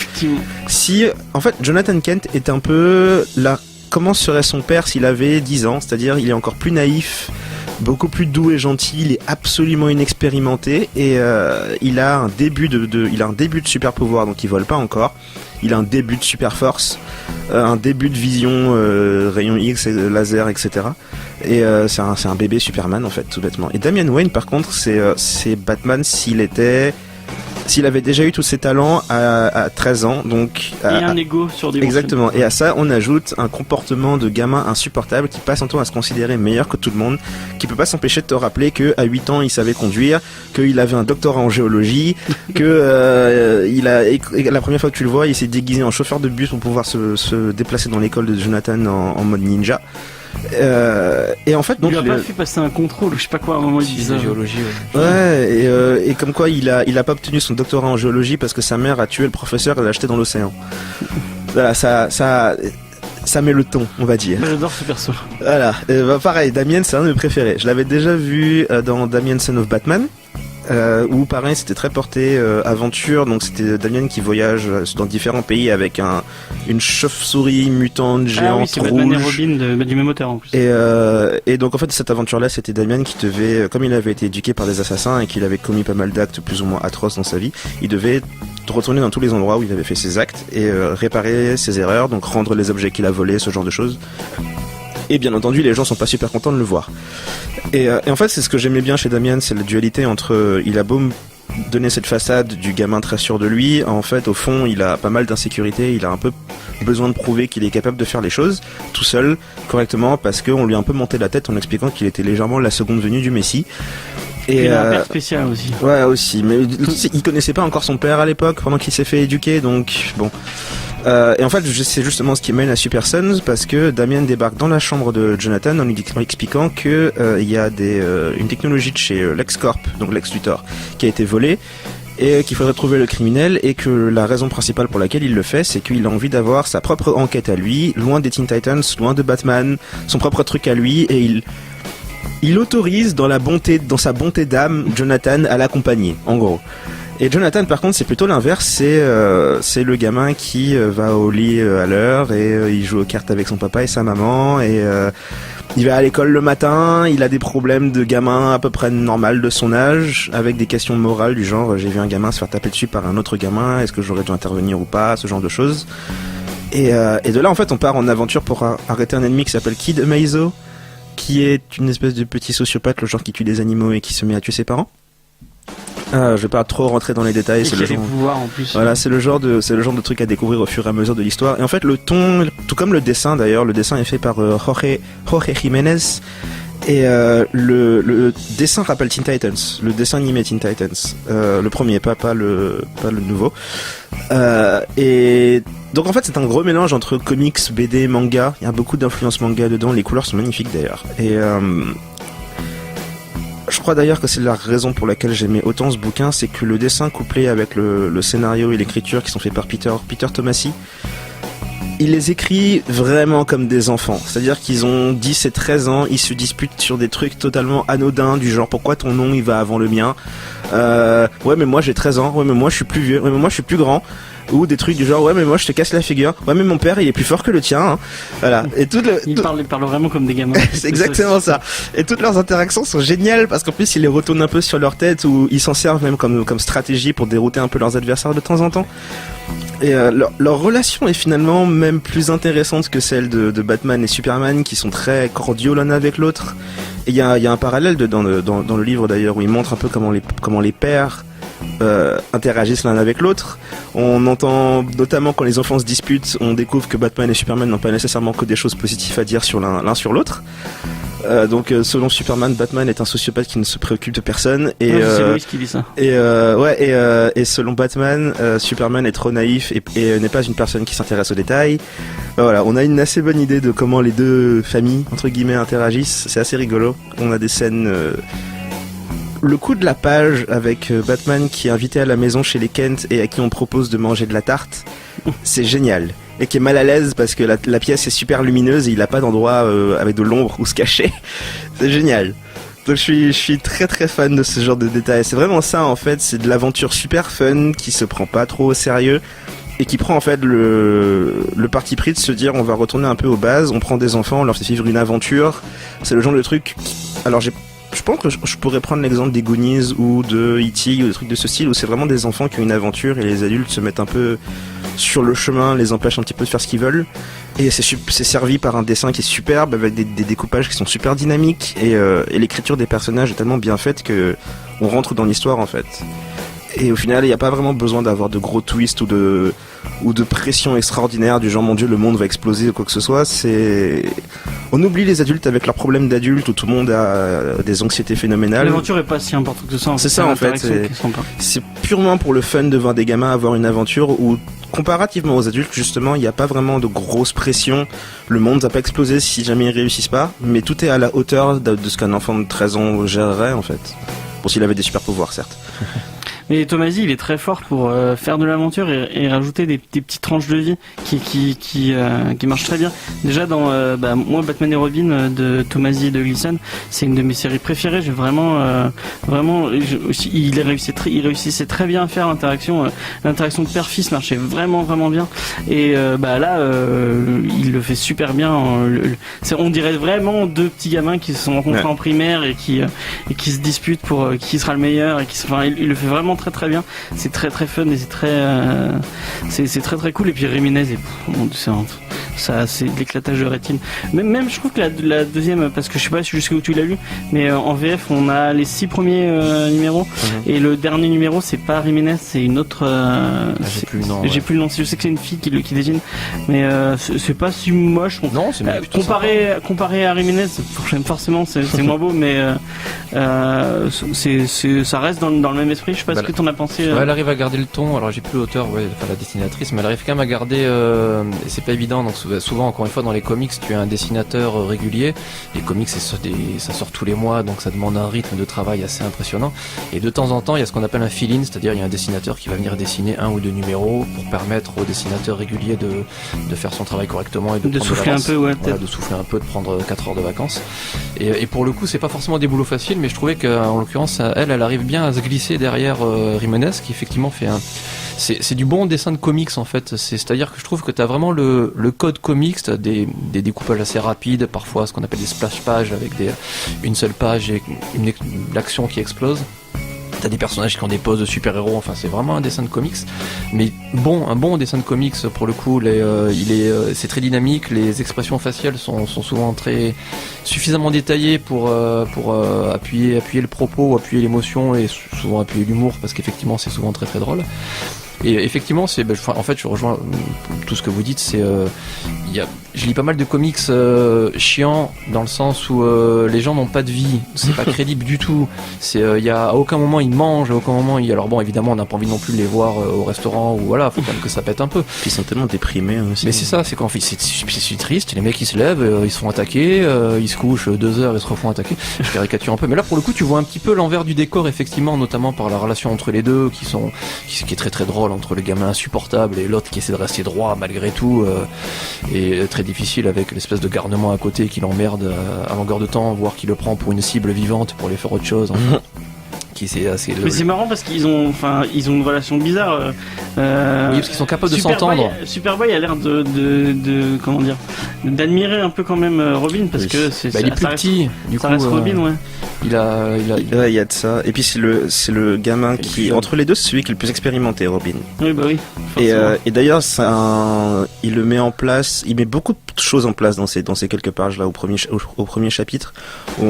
en fait, Jonathan Kent est un peu comment serait son père s'il avait 10 ans, c'est-à-dire il est encore plus naïf, beaucoup plus doux et gentil, il est absolument inexpérimenté et il a un début de super pouvoir, donc il vole pas encore. Il a un début de super force, un début de vision rayon X, laser, etc. Et c'est un bébé Superman en fait, tout bêtement. Et Damian Wayne par contre c'est Batman s'il avait déjà eu tous ses talents à 13 ans, donc... Et un ego surdimensionné. Exactement, et à ça on ajoute un comportement de gamin insupportable qui passe son temps à se considérer meilleur que tout le monde, qui peut pas s'empêcher de te rappeler qu'à 8 ans il savait conduire, qu'il avait un doctorat en géologie, que la première fois que tu le vois il s'est déguisé en chauffeur de bus pour pouvoir se déplacer dans l'école de Jonathan en mode ninja. Et en fait donc il a pas fait passer un contrôle ou je sais pas quoi à un moment il disait géologie et comme quoi il a pas obtenu son doctorat en géologie parce que sa mère a tué le professeur et l'a jeté dans l'océan. Voilà, ça met le ton, on va dire. J'adore ce perso. Voilà, pareil, Damien c'est un de mes préférés. Je l'avais déjà vu dans Damien Son of Batman. Où pareil c'était très porté aventure, donc c'était Damien qui voyage dans différents pays avec une chauve-souris mutante géante c'est rouge. Batman et Robin du même auteur en plus. Et donc en fait cette aventure là c'était Damien qui devait, comme il avait été éduqué par des assassins et qu'il avait commis pas mal d'actes plus ou moins atroces dans sa vie, il devait retourner dans tous les endroits où il avait fait ses actes et réparer ses erreurs, donc rendre les objets qu'il a volés, ce genre de choses. Et bien entendu, les gens sont pas super contents de le voir. Et en fait, c'est ce que j'aimais bien chez Damian, c'est la dualité entre il a beau donner cette façade du gamin très sûr de lui, en fait, au fond, il a pas mal d'insécurité, il a un peu besoin de prouver qu'il est capable de faire les choses tout seul, correctement, parce qu'on lui a un peu monté la tête en expliquant qu'il était légèrement la seconde venue du Messie. Et il a un père spécial aussi. Ouais, aussi, mais il connaissait pas encore son père à l'époque, pendant qu'il s'est fait éduquer, donc bon. Et en fait, c'est justement ce qui mène à Super Sons parce que Damien débarque dans la chambre de Jonathan en lui expliquant que il y a une technologie de chez LexCorp, donc Lex Luthor, qui a été volée et qu'il faudrait trouver le criminel et que la raison principale pour laquelle il le fait, c'est qu'il a envie d'avoir sa propre enquête à lui, loin des Teen Titans, loin de Batman, son propre truc à lui et il autorise dans sa bonté d'âme Jonathan à l'accompagner, en gros. Et Jonathan par contre c'est plutôt l'inverse, c'est le gamin qui va au lit à l'heure et il joue aux cartes avec son papa et sa maman et il va à l'école le matin, il a des problèmes de gamin à peu près normal de son âge avec des questions morales du genre j'ai vu un gamin se faire taper dessus par un autre gamin, est-ce que j'aurais dû intervenir ou pas, ce genre de choses. Et de là en fait on part en aventure pour arrêter un ennemi qui s'appelle Kid Amazo, qui est une espèce de petit sociopathe, le genre qui tue des animaux et qui se met à tuer ses parents. Je vais pas trop rentrer dans les détails. C'est le genre. Pouvoirs en plus. Voilà, c'est le genre de truc à découvrir au fur et à mesure de l'histoire. Et en fait, le ton, tout comme le dessin d'ailleurs, le dessin est fait par Jorge Jiménez. Et le dessin rappelle Teen Titans, le dessin animé Teen Titans, le premier, pas le nouveau. Et donc en fait, c'est un gros mélange entre comics, BD, manga. Il y a beaucoup d'influence manga dedans. Les couleurs sont magnifiques d'ailleurs. Et je crois d'ailleurs que c'est la raison pour laquelle j'aimais autant ce bouquin, c'est que le dessin couplé avec le scénario et l'écriture qui sont faits par Peter Tomasi, il les écrit vraiment comme des enfants. C'est-à-dire qu'ils ont 10 et 13 ans, ils se disputent sur des trucs totalement anodins, du genre pourquoi ton nom il va avant le mien. Ouais mais moi j'ai 13 ans, ouais mais moi je suis plus vieux, ouais mais moi je suis plus grand. Ou des trucs du genre ouais mais moi je te casse la figure, ouais mais mon père il est plus fort que le tien, hein. Voilà. Et Ils parlent vraiment comme des gamins. c'est exactement ça. Et toutes leurs interactions sont géniales parce qu'en plus ils les retournent un peu sur leur tête ou ils s'en servent même comme stratégie pour dérouter un peu leurs adversaires de temps en temps. Et leur relation est finalement même plus intéressante que celle de Batman et Superman qui sont très cordiaux l'un avec l'autre. Et il y a un parallèle dans le livre d'ailleurs où il montre un peu comment les pères interagissent l'un avec l'autre. On entend notamment quand les enfants se disputent, on découvre que Batman et Superman n'ont pas nécessairement que des choses positives à dire sur l'un sur l'autre. Donc selon Superman, Batman est un sociopathe qui ne se préoccupe de personne et c'est Loïs qui dit ça. Et selon Batman, Superman est trop naïf et n'est pas une personne qui s'intéresse aux détails. Voilà, on a une assez bonne idée de comment les deux familles entre guillemets interagissent. C'est assez rigolo. On a des scènes. Le coup de la page avec Batman qui est invité à la maison chez les Kent et à qui on propose de manger de la tarte, c'est génial. Et qui est mal à l'aise parce que la pièce est super lumineuse et il a pas d'endroit avec de l'ombre où se cacher. C'est génial. Donc je suis très très fan de ce genre de détails. C'est vraiment ça en fait, c'est de l'aventure super fun qui se prend pas trop au sérieux et qui prend en fait le parti pris de se dire on va retourner un peu aux bases, on prend des enfants, on leur fait vivre une aventure. C'est le genre de truc. Alors je pense que je pourrais prendre l'exemple des Goonies ou de E.T. ou des trucs de ce style où c'est vraiment des enfants qui ont une aventure et les adultes se mettent un peu sur le chemin, les empêchent un petit peu de faire ce qu'ils veulent. Et c'est servi par un dessin qui est superbe avec des découpages qui sont super dynamiques et l'écriture des personnages est tellement bien faite que on rentre dans l'histoire en fait. Et au final, il n'y a pas vraiment besoin d'avoir de gros twists ou de pression extraordinaire du genre mon dieu le monde va exploser ou quoi que ce soit. On oublie les adultes avec leurs problèmes d'adultes où tout le monde a des anxiétés phénoménales. L'aventure est pas si importante que ça. C'est ça en fait. C'est purement pour le fun de voir des gamins avoir une aventure où comparativement aux adultes justement il n'y a pas vraiment de grosse pression. Le monde va pas exploser si jamais ils réussissent pas, mais tout est à la hauteur de ce qu'un enfant de 13 ans gérerait en fait. Bon, s'il avait des super pouvoirs certes. Mais Tomasi, il est très fort pour faire de l'aventure et rajouter des petites tranches de vie qui marchent très bien. Déjà dans moi Batman et Robin de Tomasi et de Gleason, c'est une de mes séries préférées. J'ai vraiment il réussissait très bien à faire l'interaction de père-fils marchait vraiment bien. Et là il le fait super bien. On dirait vraiment deux petits gamins qui se sont rencontrés en primaire et qui se disputent pour qui sera le meilleur et il le fait vraiment très bien. C'est très fun et c'est très cool. Et puis Jiménez c'est de l'éclatage de rétine. Même je trouve que la deuxième, parce que je sais pas jusqu'où tu l'as lu, mais en VF on a les 6 premiers numéros et le dernier numéro c'est pas Jiménez, c'est une autre. J'ai plus le nom. Je sais que c'est une fille qui dessine, mais c'est pas si moche. Non, c'est comparé à Jiménez, forcément c'est moins beau, mais ça reste dans le même esprit. Je sais pas ce que t'en as pensé. Elle arrive à garder le ton. Alors j'ai plus l'auteur, la dessinatrice, mais elle arrive quand même à garder. Et c'est pas évident. Donc souvent, encore une fois, dans les comics, tu as un dessinateur régulier. Les comics, ça sort tous les mois, donc ça demande un rythme de travail assez impressionnant. Et de temps en temps, il y a ce qu'on appelle un fill-in, c'est-à-dire il y a un dessinateur qui va venir dessiner 1 ou 2 numéros pour permettre au dessinateur régulier de faire son travail correctement et de souffler un peu, de souffler un peu, de prendre 4 heures de vacances. Et pour le coup, c'est pas forcément des boulots faciles, mais je trouvais qu'en l'occurrence, elle arrive bien à se glisser derrière Jiménez, qui effectivement fait c'est du bon dessin de comics en fait. C'est-à-dire que je trouve que tu as vraiment le code comics, t'as des découpages assez rapides, parfois ce qu'on appelle des splash pages avec une seule page et l'action qui explose. T'as des personnages qui ont des poses de super-héros, enfin c'est vraiment un dessin de comics, mais un bon dessin de comics pour le coup. C'est très dynamique, les expressions faciales sont souvent suffisamment détaillées pour appuyer le propos, appuyer l'émotion et souvent appuyer l'humour parce qu'effectivement c'est souvent très très drôle. Et effectivement, en fait, je rejoins tout ce que vous dites. je lis pas mal de comics chiants dans le sens où les gens n'ont pas de vie, c'est pas crédible du tout. Il y a à aucun moment ils mangent, à aucun moment alors bon évidemment on n'a pas envie non plus de les voir au restaurant ou voilà, faut quand même que ça pète un peu. Puis ils sont tellement déprimés aussi. Mais c'est ça, c'est qu'en fait c'est triste, les mecs ils se lèvent, ils se font attaquer, ils se couchent 2 heures, ils se refont attaquer. Je caricature un peu, mais là pour le coup tu vois un petit peu l'envers du décor effectivement, notamment par la relation entre les deux qui est très très drôle entre le gamin insupportable et l'autre qui essaie de rester droit malgré tout et très difficile avec l'espèce de garnement à côté qui l'emmerde à longueur de temps, voire qui le prend pour une cible vivante pour aller faire autre chose. Enfin. Mais c'est marrant parce qu'ils ont une relation bizarre. Oui, parce qu'ils sont capables de s'entendre. Superboy a l'air de comment dire, d'admirer un peu quand même Robin parce que il est plus petit. Du coup, reste Robin, ouais. Il y a de ça. Et puis c'est le gamin qui, entre les deux, c'est celui qui est le plus expérimenté, Robin. Oui, bah oui. Et d'ailleurs, il le met en place. Il met beaucoup de choses en place dans ces quelques pages là au premier chapitre où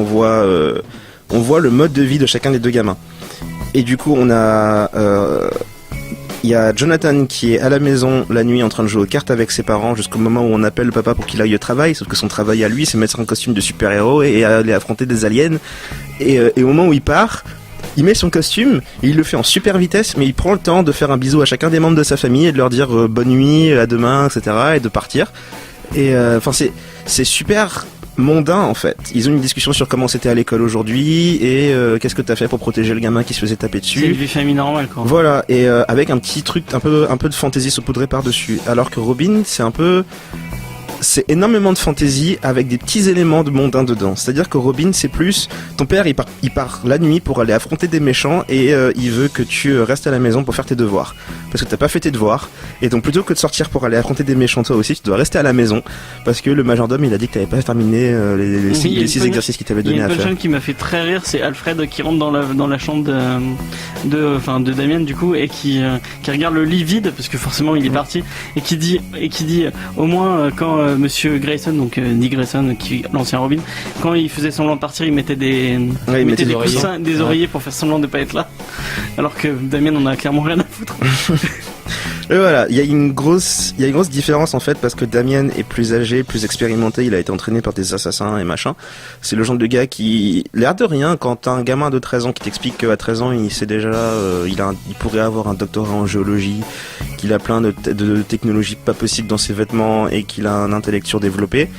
on voit le mode de vie de chacun des deux gamins. Et du coup, il y a Jonathan qui est à la maison la nuit en train de jouer aux cartes avec ses parents jusqu'au moment où on appelle le papa pour qu'il aille au travail, sauf que son travail à lui c'est mettre un costume de super-héros et aller affronter des aliens. Et au moment où il part, il met son costume, et il le fait en super vitesse, mais il prend le temps de faire un bisou à chacun des membres de sa famille et de leur dire bonne nuit, à demain, etc. et de partir. Et c'est super mondain en fait. Ils ont une discussion sur comment c'était à l'école aujourd'hui et qu'est-ce que t'as fait pour protéger le gamin qui se faisait taper dessus. C'est une vie famille normale quoi. Voilà, et avec un petit truc un peu de fantaisie saupoudrée par-dessus. Alors que Robin, c'est énormément de fantaisie avec des petits éléments de mondain dedans. C'est-à-dire que Robin, c'est plus ton père, il part la nuit pour aller affronter des méchants et il veut que tu restes à la maison pour faire tes devoirs. Parce que t'as pas fait tes devoirs. Et donc plutôt que de sortir pour aller affronter des méchants toi aussi, tu dois rester à la maison parce que le majordome, il a dit que t'avais pas terminé les 6 exercices qu'il t'avait donné à faire. Il y a une punchline qui m'a fait très rire, c'est Alfred qui rentre dans la chambre de Damien du coup et qui regarde le lit vide parce que forcément il est parti et qui dit au moins quand Monsieur Grayson, donc Nick Grayson, l'ancien Robin, quand il faisait semblant de partir, il mettait des coussins, des oreillers pour faire semblant de pas être là. Alors que Damien en a clairement rien à foutre. Et voilà, il y a une grosse différence en fait parce que Damien est plus âgé, plus expérimenté, il a été entraîné par des assassins et machin. C'est le genre de gars qui, l'air de rien, quand t'as un gamin de 13 ans qui t'explique qu'à 13 ans il sait déjà, il pourrait avoir un doctorat en géologie, qu'il a plein de technologies pas possibles dans ses vêtements et qu'il a un intellect surdéveloppé.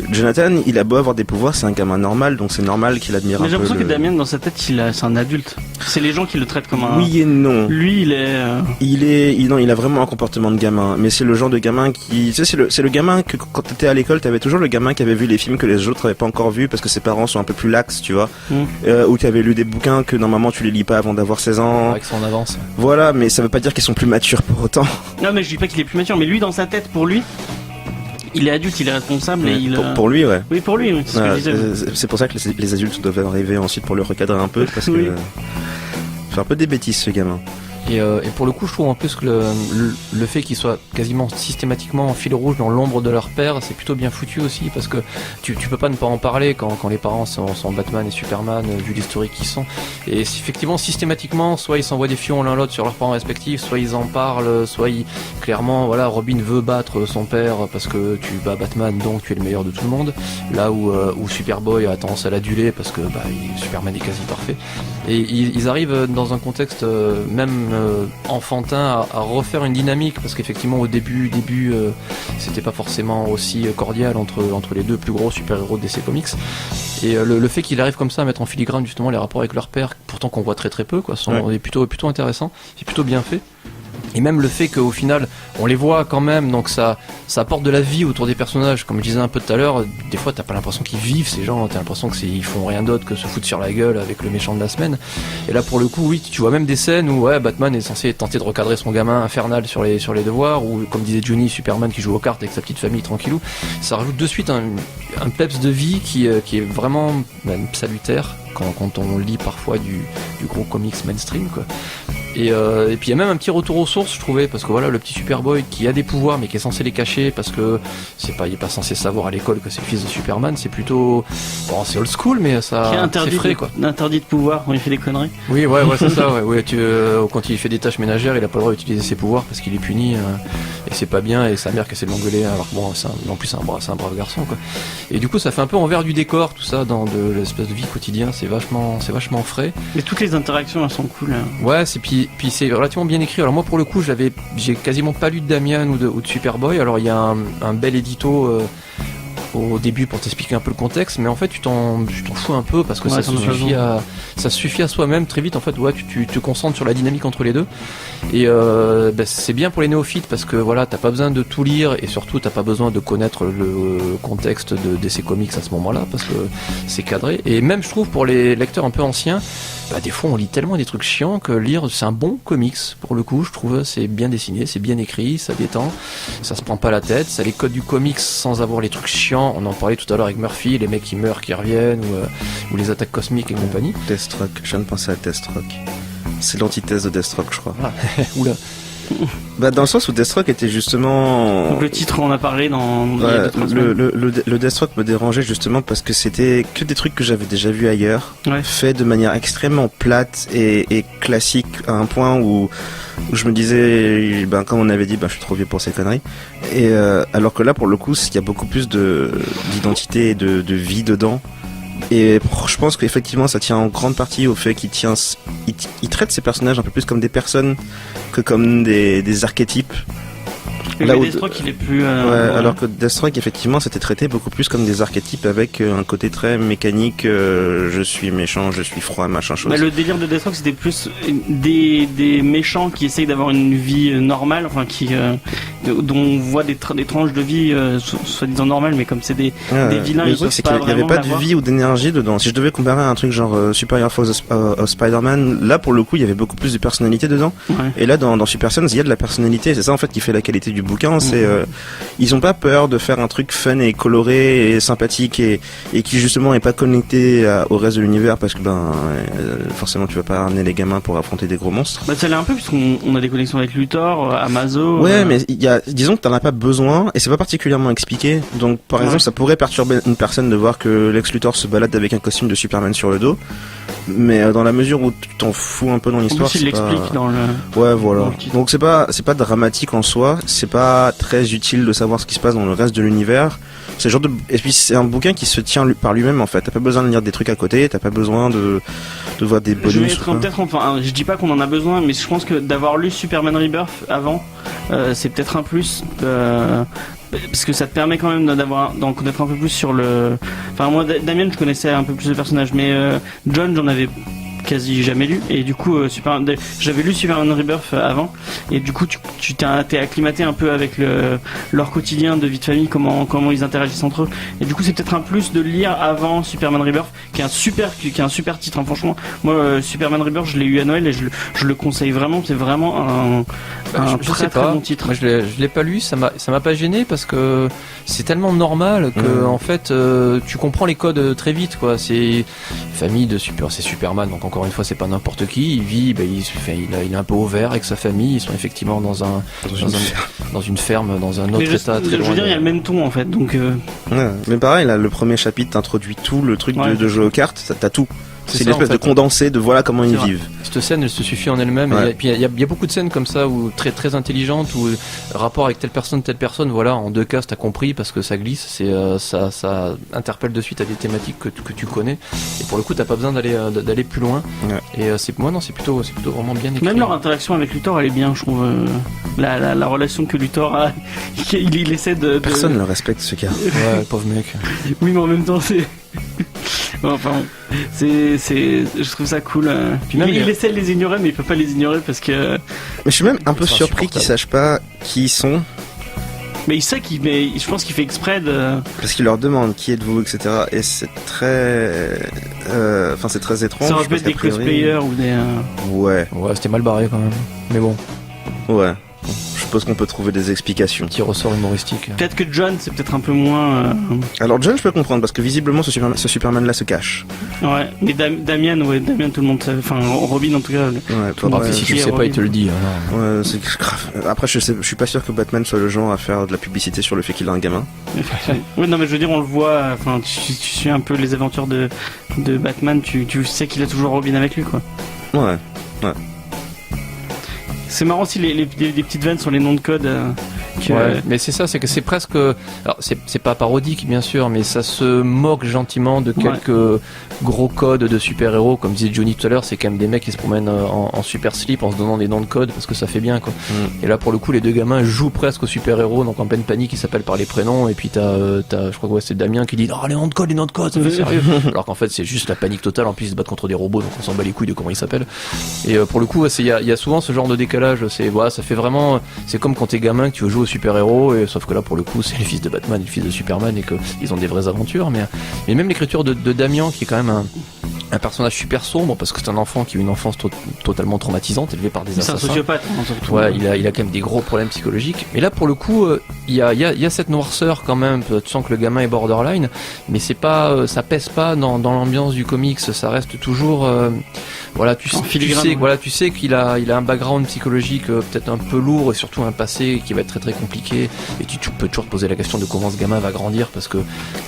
Jonathan, il a beau avoir des pouvoirs, c'est un gamin normal, donc c'est normal qu'il admire un peu. Mais j'ai l'impression que Damien, dans sa tête, c'est un adulte. C'est les gens qui le traitent comme un... Oui et non. Lui, il a vraiment un comportement de gamin. Mais c'est le genre de gamin qui... Tu sais, c'est le gamin que quand t'étais à l'école, t'avais toujours le gamin qui avait vu les films que les autres avaient pas encore vus parce que ses parents sont un peu plus laxes, tu vois. Ou qui avait lu des bouquins que normalement tu les lis pas avant d'avoir 16 ans. Avec son avance. Voilà, mais ça veut pas dire qu'ils sont plus matures pour autant. Non, mais je dis pas qu'il est plus mature, mais lui, dans sa tête, pour lui... Il est adulte, il est responsable et il... Pour lui, ouais. Oui, pour lui, oui, c'est ce que je disais. C'est pour ça que les adultes doivent arriver ensuite pour le recadrer un peu, parce que... fait un peu des bêtises, ce gamin. Et pour le coup, je trouve en plus que le fait qu'ils soient quasiment systématiquement en fil rouge dans l'ombre de leur père, c'est plutôt bien foutu aussi, parce que tu peux pas ne pas en parler quand les parents sont Batman et Superman, vu l'historique qu'ils sont. Et effectivement, systématiquement, soit ils s'envoient des fions l'un l'autre sur leurs parents respectifs, soit ils en parlent, soit clairement, voilà, Robin veut battre son père parce que tu bats Batman, donc tu es le meilleur de tout le monde. Là où Superboy a tendance à l'aduler parce que Superman est quasi parfait. Et ils arrivent dans un contexte même enfantin à refaire une dynamique, parce qu'effectivement au début c'était pas forcément aussi cordial entre les deux plus gros super-héros de DC Comics, et le fait qu'il arrive comme ça à mettre en filigrane justement les rapports avec leur père, pourtant qu'on voit très très peu quoi, est plutôt intéressant, c'est plutôt bien fait. Et même le fait qu'au final on les voit quand même, donc ça apporte de la vie autour des personnages. Comme je disais un peu tout à l'heure, des fois t'as pas l'impression qu'ils vivent ces gens, t'as l'impression qu'ils font rien d'autre que se foutre sur la gueule avec le méchant de la semaine. Et là pour le coup oui, tu vois même des scènes où Batman est censé tenter de recadrer son gamin infernal sur les devoirs, ou comme disait Johnny, Superman qui joue aux cartes avec sa petite famille tranquillou. Ça rajoute de suite un peps de vie qui est vraiment même salutaire quand on lit parfois du gros comics mainstream quoi. Et puis il y a même un petit retour aux sources, je trouvais, parce que voilà, le petit Superboy qui a des pouvoirs mais qui est censé les cacher parce que il est pas censé savoir à l'école que c'est le fils de Superman, c'est plutôt c'est old school, mais ça c'est frais quoi. Interdit de pouvoir quand il fait des conneries. Oui c'est ça, ouais quand il fait des tâches ménagères, il a pas le droit d'utiliser ses pouvoirs parce qu'il est puni, et c'est pas bien, et sa mère qui essaie de l'engueuler, alors que bon, en plus c'est un brave garçon, quoi. Et du coup, ça fait un peu envers du décor, tout ça, dans de l'espèce de vie quotidienne, c'est vachement frais. Et toutes les interactions, elles sont cool. Ouais, puis c'est relativement bien écrit. Alors moi, pour le coup, j'ai quasiment pas lu de Damian ou de Superboy. Alors il y a un bel édito au début pour t'expliquer un peu le contexte, mais en fait tu t'en fous un peu parce que Ouais, ça suffit à soi-même très vite. En fait, ouais, tu te concentres sur la dynamique entre les deux, et c'est bien pour les néophytes parce que voilà, t'as pas besoin de tout lire, et surtout t'as pas besoin de connaître le contexte de DC Comics à ce moment-là parce que c'est cadré. Et même je trouve pour les lecteurs un peu anciens, des fois on lit tellement des trucs chiants que lire c'est un bon comics pour le coup. Je trouve c'est bien dessiné, c'est bien écrit, ça détend, ça se prend pas la tête, ça les codes du comics sans avoir les trucs chiants. On en parlait tout à l'heure avec Murphy, les mecs qui meurent, qui reviennent, ou les attaques cosmiques et compagnie. Deathstroke, je viens de penser à Deathstroke. C'est l'antithèse de Deathstroke, je crois. Oula. Dans le sens où Deathstroke était justement... Donc le titre, on en a parlé dans... Ouais, le Deathstroke me dérangeait justement parce que c'était que des trucs que j'avais déjà vus ailleurs, faits de manière extrêmement plate et classique, à un point où je me disais, comme on avait dit, je suis trop vieux pour ces conneries. Et alors que là, pour le coup, il y a beaucoup plus d'identité et de vie dedans. Et je pense qu'effectivement ça tient en grande partie au fait qu'il traite ces personnages un peu plus comme des personnes que comme des archétypes. Là où Deathstroke il est plus alors que Deathstroke effectivement c'était traité beaucoup plus comme des archétypes avec un côté très mécanique, je suis méchant, je suis froid, machin chose. Le délire de Deathstroke c'était plus des méchants qui essayent d'avoir une vie normale, enfin dont on voit des tranches de vie soi-disant normales, mais comme c'est des vilains, le truc c'est qu'il n'y avait pas de vie ou d'énergie dedans. Si je devais comparer à un truc genre Superior Force of Spider-Man, là pour le coup il y avait beaucoup plus de personnalité dedans, et là dans Super Sons il y a de la personnalité, c'est ça en fait qui fait la qualité du bouquin, c'est ils ont pas peur de faire un truc fun et coloré et sympathique et qui justement est pas connecté au reste de l'univers parce que forcément tu vas pas ramener les gamins pour affronter des gros monstres. Ça l'est un peu puisqu'on a des connexions avec Luthor, Amazo. Ouais, mais disons que t'en as pas besoin et c'est pas particulièrement expliqué. Donc par exemple ça pourrait perturber une personne de voir que Lex Luthor se balade avec un costume de Superman sur le dos. Mais dans la mesure où tu t'en fous un peu dans l'histoire, il l'explique dans le... Ouais, voilà. Donc c'est pas dramatique en soi, c'est pas très utile de savoir ce qui se passe dans le reste de l'univers. C'est le genre de... Et puis c'est un bouquin qui se tient par lui-même en fait. T'as pas besoin de lire des trucs à côté, t'as pas besoin de voir des bonus. Je dis pas qu'on en a besoin, mais je pense que d'avoir lu Superman Rebirth avant, c'est peut-être un plus. Parce que ça te permet quand même d'en connaître un peu plus sur le... Enfin moi Damien je connaissais un peu plus de personnages, mais John j'en avais quasi jamais lu, et du coup j'avais lu Superman Rebirth avant, et du coup tu t'es acclimaté un peu avec leur quotidien de vie de famille, comment ils interagissent entre eux, et du coup c'est peut-être un plus de lire avant Superman Rebirth qui est un super titre, hein. Franchement moi Superman Rebirth je l'ai eu à Noël et je le conseille vraiment, c'est vraiment un très bon titre. Moi je l'ai pas lu, ça m'a pas gêné parce que c'est tellement normal que en fait tu comprends les codes très vite, quoi. C'est famille c'est Superman, donc encore une fois c'est pas n'importe qui, il vit, il est un peu au vert avec sa famille, ils sont effectivement dans une ferme, dans un autre état très loin. Je veux dire, il y a le même ton en fait, donc mais pareil là, le premier chapitre introduit tout le truc de jeu aux cartes, t'as tout. C'est une espèce de condensé de voilà comment ils vivent. Cette scène, elle se suffit en elle-même. Et puis il y a beaucoup de scènes comme ça où très très intelligentes, où rapport avec telle personne, voilà, en 2 cases t'as compris parce que ça glisse, ça interpelle de suite à des thématiques que tu connais. Et pour le coup, t'as pas besoin d'aller plus loin. Ouais. Et c'est plutôt vraiment bien écrit. Même leur interaction avec Luthor, elle est bien, je trouve. La relation que Luthor a, il essaie de... Personne ne le respecte ce gars. Ouais, pauvre mec. Oui, mais en même temps c'est... Enfin, je trouve ça cool. Il essaie de les ignorer, mais il peut pas les ignorer parce que. Mais je suis même un peu surpris qu'ils sachent pas qui ils sont. Mais il sait je pense qu'il fait exprès de. Parce qu'il leur demande qui êtes-vous, etc. Et c'est très, c'est très étrange. Ça aurait pu être des cosplayers ou des. Ouais, c'était mal barré quand même. Mais bon. Ouais. Je suppose qu'on peut trouver des explications. Petit ressort humoristique. Peut-être que John, c'est peut-être un peu moins... Alors John, je peux comprendre, parce que visiblement, ce Superman-là se cache. Ouais, mais Damien, tout le monde savait. Enfin, Robin, en tout cas. Si tu le sais pas, il te le dit. Alors. Ouais, c'est grave. Après, je suis pas sûr que Batman soit le genre à faire de la publicité sur le fait qu'il a un gamin. Ouais, non, mais je veux dire, on le voit. Enfin, tu suis un peu les aventures de Batman, tu sais qu'il a toujours Robin avec lui, quoi. Ouais. C'est marrant aussi les petites vannes sur les noms de code. Ouais, mais c'est ça, c'est que c'est presque. Alors, c'est pas parodique, bien sûr, mais ça se moque gentiment de quelques gros codes de super-héros. Comme disait Johnny tout à l'heure, c'est quand même des mecs qui se promènent en super slip en se donnant des noms de code parce que ça fait bien, quoi. Et là, pour le coup, les deux gamins jouent presque aux super-héros, donc en pleine panique, ils s'appellent par les prénoms. Et puis je crois que c'est Damien qui dit oh, les noms de code, ça fait sérieux. Alors qu'en fait, c'est juste la panique totale. En plus, ils se battent contre des robots, donc on s'en bat les couilles de comment ils s'appellent. Et pour le coup, il y a souvent ce genre de décalage. Ça fait vraiment. C'est comme quand t'es gamin que tu veux jouer aux super-héros, et sauf que là, pour le coup, c'est les fils de Batman et le fils de Superman, et qu'ils ont des vraies aventures. Mais même l'écriture de Damien, qui est quand même un personnage super sombre, parce que c'est un enfant qui a eu une enfance totalement traumatisante, élevé par des assassins. C'est un sociopathe, surtout. Ouais, il a quand même des gros problèmes psychologiques. Mais là, pour le coup, il y a cette noirceur quand même. Tu sens que le gamin est borderline, mais c'est pas, ça pèse pas dans l'ambiance du comics. Ça reste toujours, tu sais qu'il a un background psychologique peut-être un peu lourd, et surtout un passé qui va être très très compliqué. Et tu peux toujours te poser la question de comment ce gamin va grandir, parce que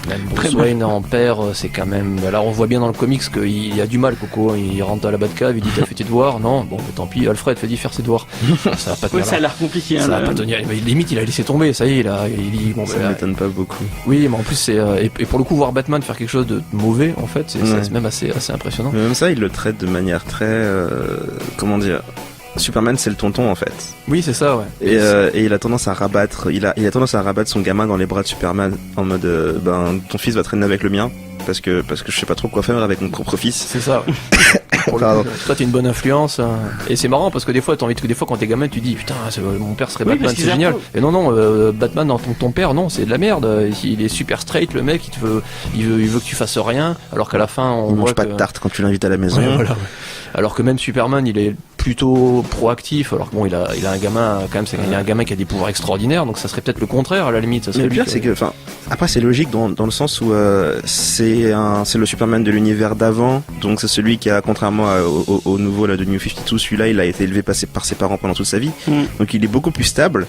même Bruce Wayne en père, c'est quand même. Là, on voit bien dans le comics qu'il a du mal, Coco. Il rentre à la Batcave, il dit t'as fait tes devoirs? Non, bon, mais tant pis. Alfred, fais-y faire ses devoirs. Ça va pas tenir. Ça a l'air compliqué. Ça va pas tenir. Limite, il a laissé tomber. Ça y est, ça m'étonne pas beaucoup. Oui, mais en plus c'est et pour le coup, voir Batman faire quelque chose de mauvais, en fait, c'est même assez impressionnant. Mais même ça, il le traite de manière très comment dire. Superman, c'est le tonton, en fait. Oui, c'est ça, ouais. Et il a tendance à rabattre, il a tendance à rabattre son gamin dans les bras de Superman en mode, ton fils va traîner avec le mien parce que je sais pas trop quoi faire avec mon propre fils. C'est ça. Toi, t'es une bonne influence, hein. Et c'est marrant parce que des fois, quand t'es gamin, tu dis putain, mon père serait Batman, c'est génial. Et non, Batman dans ton père, non, c'est de la merde. Il est super straight, le mec, il veut que tu fasses rien, alors qu'à la fin, on mange pas de tarte quand tu l'invites à la maison. Ouais, voilà. Alors que même Superman, il est plutôt proactif, alors que bon, il a un gamin quand même, il y a un gamin qui a des pouvoirs extraordinaires, donc ça serait peut-être le contraire à la limite. Ça serait mais le pire, c'est que, enfin, après c'est logique dans le sens où c'est le Superman de l'univers d'avant, donc c'est celui qui a, contrairement au nouveau là de New 52, celui-là il a été élevé par ses parents pendant toute sa vie, donc il est beaucoup plus stable.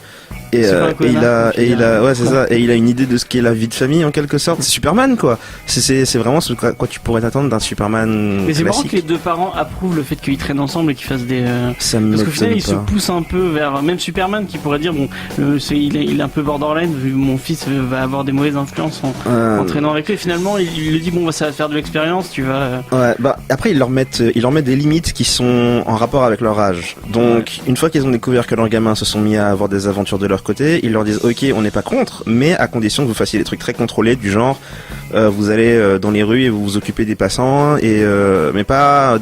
Et il a une idée de ce qu'est la vie de famille en quelque sorte. C'est Superman, quoi. C'est vraiment ce quoi tu pourrais attendre d'un Superman. Mais c'est classique. marrant que les deux parents approuvent le fait qu'ils traînent ensemble et qu'ils fassent des. Parce qu'au final, ils se poussent un peu vers. Même Superman qui pourrait dire bon, il est un peu borderline, vu que mon fils va avoir des mauvaises influences en traînant avec lui. Et finalement, il lui dit bon, ça va faire de l'expérience, tu vas. Ouais, après ils leur mettent des limites qui sont en rapport avec leur âge. Donc une fois qu'ils ont découvert que leurs gamins se sont mis à avoir des aventures de leur côté, ils leur disent ok, on n'est pas contre, mais à condition que vous fassiez des trucs très contrôlés du genre vous allez dans les rues et vous vous occupez des passants, et mais pas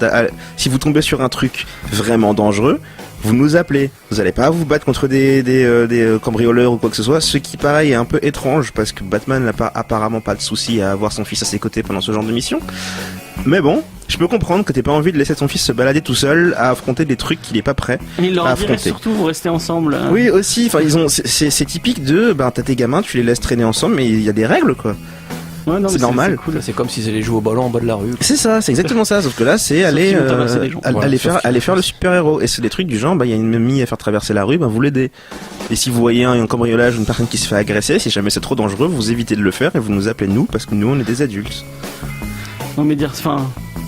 si vous tombez sur un truc vraiment dangereux, vous nous appelez. Vous allez pas vous battre contre des cambrioleurs ou quoi que ce soit, ce qui pareil est un peu étrange parce que Batman n'a apparemment pas de souci à avoir son fils à ses côtés pendant ce genre de mission. Mais bon, je peux comprendre que t'aies pas envie de laisser ton fils se balader tout seul à affronter des trucs qu'il est pas prêt à affronter. Surtout, vous restez ensemble. Oui, aussi. Enfin, c'est typique de, t'as tes gamins, tu les laisses traîner ensemble, mais il y a des règles, quoi. Ouais, non, c'est normal. C'est cool. C'est comme s'ils allaient jouer au ballon en bas de la rue. C'est ça, c'est exactement ça. Sauf que là, c'est aller faire le super héros. Et c'est des trucs du genre, il y a une mamie à faire traverser la rue, vous l'aidez. Et si vous voyez un cambriolage, une personne qui se fait agresser, si jamais c'est trop dangereux, vous évitez de le faire et vous nous appelez nous, parce que nous on est des adultes. Non mais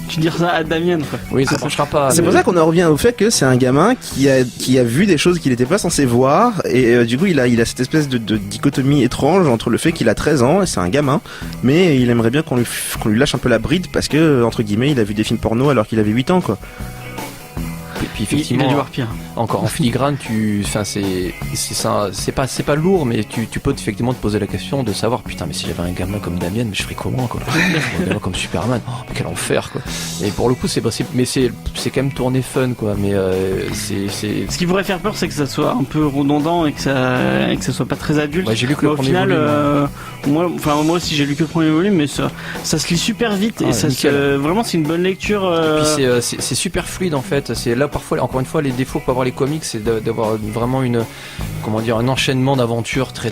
tu dis ça à Damien, quoi. Oui, ça marchera pas. C'est pour ça qu'on en revient au fait que c'est un gamin qui a vu des choses qu'il n'était pas censé voir, et du coup il a cette espèce de dichotomie étrange entre le fait qu'il a 13 ans et c'est un gamin, mais il aimerait bien qu'on lui lâche un peu la bride parce que entre guillemets il a vu des films porno alors qu'il avait 8 ans, quoi. Et puis effectivement, il a dû voir pire. Encore en filigrane, c'est pas lourd, mais tu peux effectivement te poser la question de savoir putain, mais si j'avais un gamin comme Damien, mais je ferais comment, quoi. Un gamin comme Superman, mais quel enfer, quoi. Et pour le coup, c'est quand même tourné fun, quoi. Mais ce qui pourrait faire peur, c'est que ça soit un peu redondant et que ça soit pas très adulte. Ouais, j'ai lu que le premier final, volume. moi aussi j'ai lu que le premier volume, mais ça se lit super vite et vraiment c'est une bonne lecture. Et puis c'est super fluide en fait. C'est là parfois, encore une fois, les défauts que peuvent avoir les comics, c'est d'avoir vraiment un enchaînement d'aventures très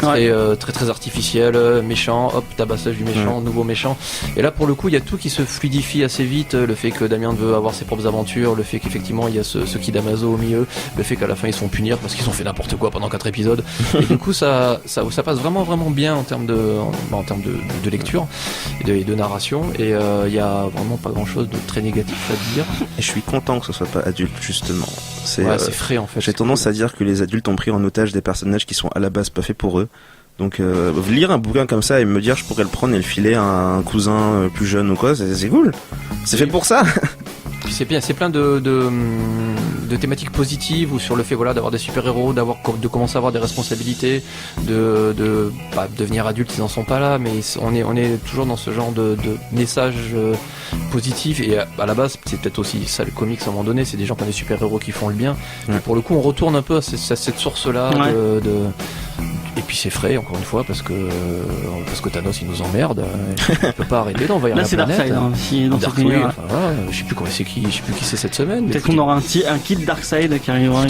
artificiel, méchant, hop, tabassage du méchant, nouveau méchant. Et là pour le coup, il y a tout qui se fluidifie assez vite. Le fait que Damien veut avoir ses propres aventures, le fait qu'effectivement il y a ce Kid Amazo au milieu, le fait qu'à la fin ils se font punir parce qu'ils ont fait n'importe quoi pendant 4 épisodes. Et du coup ça passe vraiment bien en termes en termes de lecture et de narration, et il y a vraiment pas grand chose de très négatif à dire. Et je suis content que ce soit pas adulte, justement. C'est frais en fait. J'ai tendance à dire que les adultes ont pris en otage des personnages qui sont à la base pas faits pour eux. Donc lire un bouquin comme ça et me dire je pourrais le prendre et le filer à un cousin plus jeune ou quoi, c'est cool. C'est fait pour ça. C'est bien, c'est plein de thématiques positives ou sur le fait d'avoir des super-héros, de commencer à avoir des responsabilités, de devenir adulte, ils n'en sont pas là, mais on est toujours dans ce genre de message positif, et à la base c'est peut-être aussi ça le comics à un moment donné, c'est des gens qui ont des super-héros qui font le bien, et pour le coup on retourne un peu à cette source-là et puis c'est frais encore une fois parce que Thanos il nous emmerde, il peut pas arrêter d'envahir la planète. Là c'est Darkseid si dans cette univers. Je sais plus qui c'est cette semaine. Peut-être qu'on aura un kit Darkseid qui arrivera.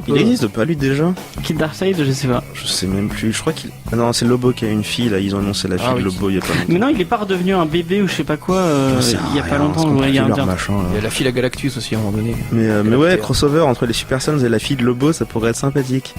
Il existe pas lui déjà? Kit Darkseid, je sais pas. Je sais même plus. Je crois qu'il. Ah non, c'est Lobo qui a une fille là. Ils ont annoncé la fille de Lobo il y a pas longtemps. Mais non, il est pas redevenu un bébé ou je sais pas quoi. Il y a pas longtemps. Il y a la fille à Galactus aussi à un moment donné. Mais ouais, crossover entre les Super Sons et la fille de Lobo, ça pourrait être sympathique.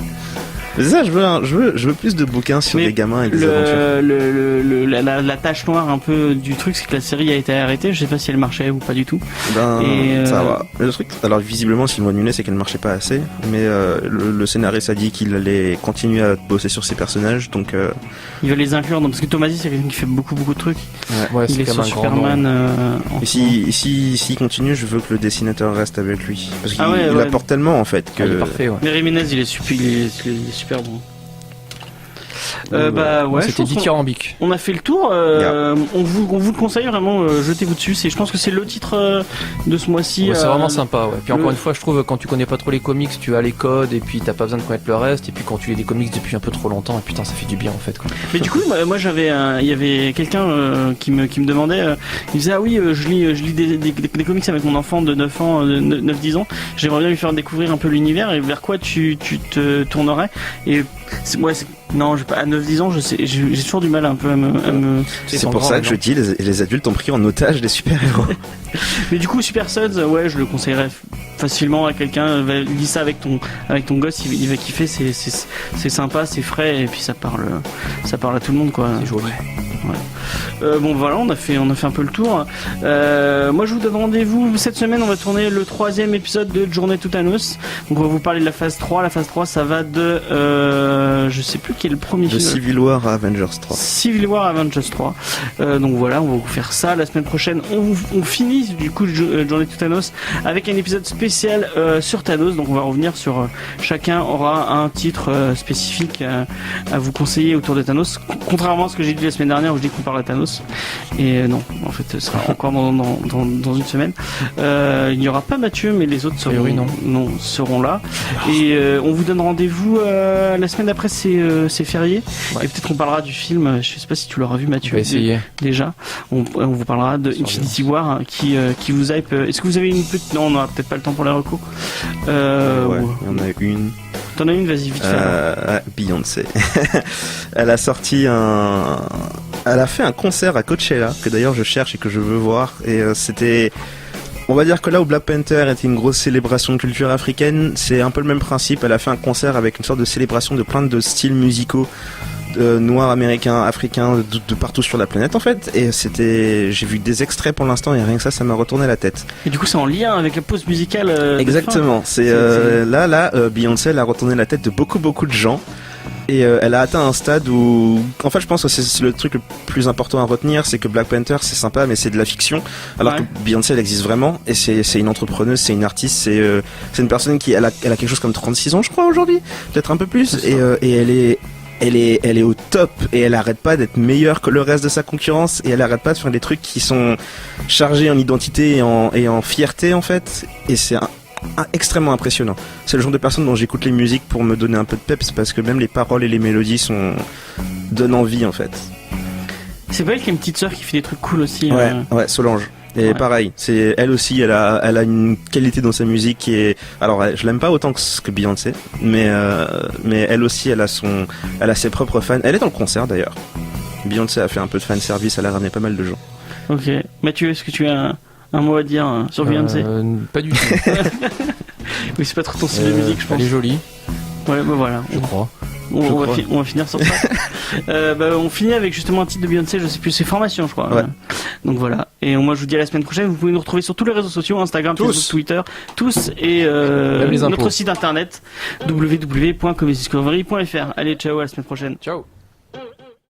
Mais c'est ça, je veux plus de bouquins sur des gamins et des aventures. La tache noire un peu du truc, c'est que la série a été arrêtée. Je sais pas si elle marchait ou pas du tout. Ça va. Le truc, alors visiblement, si le mot nulé, c'est qu'elle marchait pas assez. Mais le scénariste a dit qu'il allait continuer à bosser sur ses personnages, donc. Il va les inclure, parce que Tomasi, c'est quelqu'un qui fait beaucoup de trucs. Ouais, il est sur Superman. Et s'il continue, je veux que le dessinateur reste avec lui, parce qu'il apporte tellement en fait que. Il est parfait. Ouais. Mais Jiménez, il est super bon. C'était dithyrambique. On a fait le tour. On vous le conseille vraiment. Jetez-vous dessus. Je pense que c'est le titre de ce mois-ci. Ouais, c'est vraiment sympa. Ouais. Puis encore une fois, je trouve quand tu connais pas trop les comics, tu as les codes et puis t'as pas besoin de connaître le reste. Et puis quand tu lis des comics depuis un peu trop longtemps, et putain, ça fait du bien en fait. Quoi. Mais du coup, moi il y avait quelqu'un qui me demandait. Il disait je lis des comics avec mon enfant de 9 ans, 9-10 ans. J'aimerais bien lui faire découvrir un peu l'univers et vers quoi tu te tournerais. Et non, à 9-10 ans, j'ai toujours du mal un peu à me... C'est pour ça que je dis, les adultes ont pris en otage les super-héros. Mais du coup, Super Sons, je le conseillerais facilement à quelqu'un. Lis ça avec ton gosse, il va kiffer, c'est sympa, c'est frais, et puis ça parle à tout le monde, quoi. C'est joli. Ouais. On a fait un peu le tour. Moi je vous donne rendez-vous cette semaine. On va tourner le 3e épisode de Journée to Thanos. Donc on va vous parler de la phase 3. La phase 3 ça va de je sais plus qui est le premier film. Civil War à Avengers 3. Civil War à Avengers 3. Donc voilà, on va vous faire ça. La semaine prochaine on finit du coup Journée to Thanos avec un épisode spécial sur Thanos. Donc on va revenir sur chacun aura un titre spécifique à vous conseiller autour de Thanos. Contrairement à ce que j'ai dit la semaine dernière où je dis qu'on parle à Thanos, et non, en fait ce sera encore dans une semaine. Il n'y aura pas Mathieu, mais les autres seront là, et on vous donne rendez-vous la semaine d'après, c'est férié, et peut-être qu'on parlera du film. Je sais pas si tu l'auras vu, Mathieu. On va essayer. Déjà on vous parlera de Infinity War qui vous hype. Est-ce que vous avez une petite... Non, on n'aura peut-être pas le temps pour les recos. Il y en a une. T'en as une, vas-y vite fait. Beyoncé. Elle a fait un concert à Coachella, que d'ailleurs je cherche et que je veux voir, et c'était... On va dire que là où Black Panther était une grosse célébration de culture africaine, c'est un peu le même principe. Elle a fait un concert avec une sorte de célébration de plein de styles musicaux noirs, américains, africains, de partout sur la planète en fait. Et j'ai vu des extraits pour l'instant et rien que ça m'a retourné la tête. Et du coup c'est en lien avec la pause musicale. Exactement. Là, Beyoncé elle a retourné la tête de beaucoup de gens. Et elle a atteint un stade où, en fait, je pense que c'est le truc le plus important à retenir, c'est que Black Panther c'est sympa, mais c'est de la fiction. Alors que Beyoncé elle existe vraiment, et c'est une entrepreneuse, c'est une artiste, c'est une personne qui elle a quelque chose comme 36 ans, je crois aujourd'hui, peut-être un peu plus, et elle est au top, et elle arrête pas d'être meilleure que le reste de sa concurrence, et elle arrête pas de faire des trucs qui sont chargés en identité et en fierté en fait, et c'est extrêmement impressionnant. C'est le genre de personne dont j'écoute les musiques pour me donner un peu de peps, parce que même les paroles et les mélodies donnent envie en fait. C'est pas elle qui a une petite sœur qui fait des trucs cool aussi. Ouais, Solange. Et pareil, elle aussi, elle a une qualité dans sa musique qui est... Alors, je l'aime pas autant que Beyoncé, mais elle aussi, elle a ses propres fans. Elle est dans le concert d'ailleurs. Beyoncé a fait un peu de fan service, elle a ramené pas mal de gens. Ok. Mathieu, est-ce que tu as un mot à dire sur Beyoncé? Pas du tout. Oui, c'est pas trop ton style de musique, je pense. Elle est jolie. Ouais, voilà. Je crois. On va finir sur ça. On finit avec justement un titre de Beyoncé, je sais plus, c'est Formation, je crois. Ouais. Donc voilà. Et moi, je vous dis à la semaine prochaine. Vous pouvez nous retrouver sur tous les réseaux sociaux, Instagram, Facebook, Twitter, tous, et les notre impôts. site internet www.comedydiscovery.fr. Allez, ciao, à la semaine prochaine. Ciao.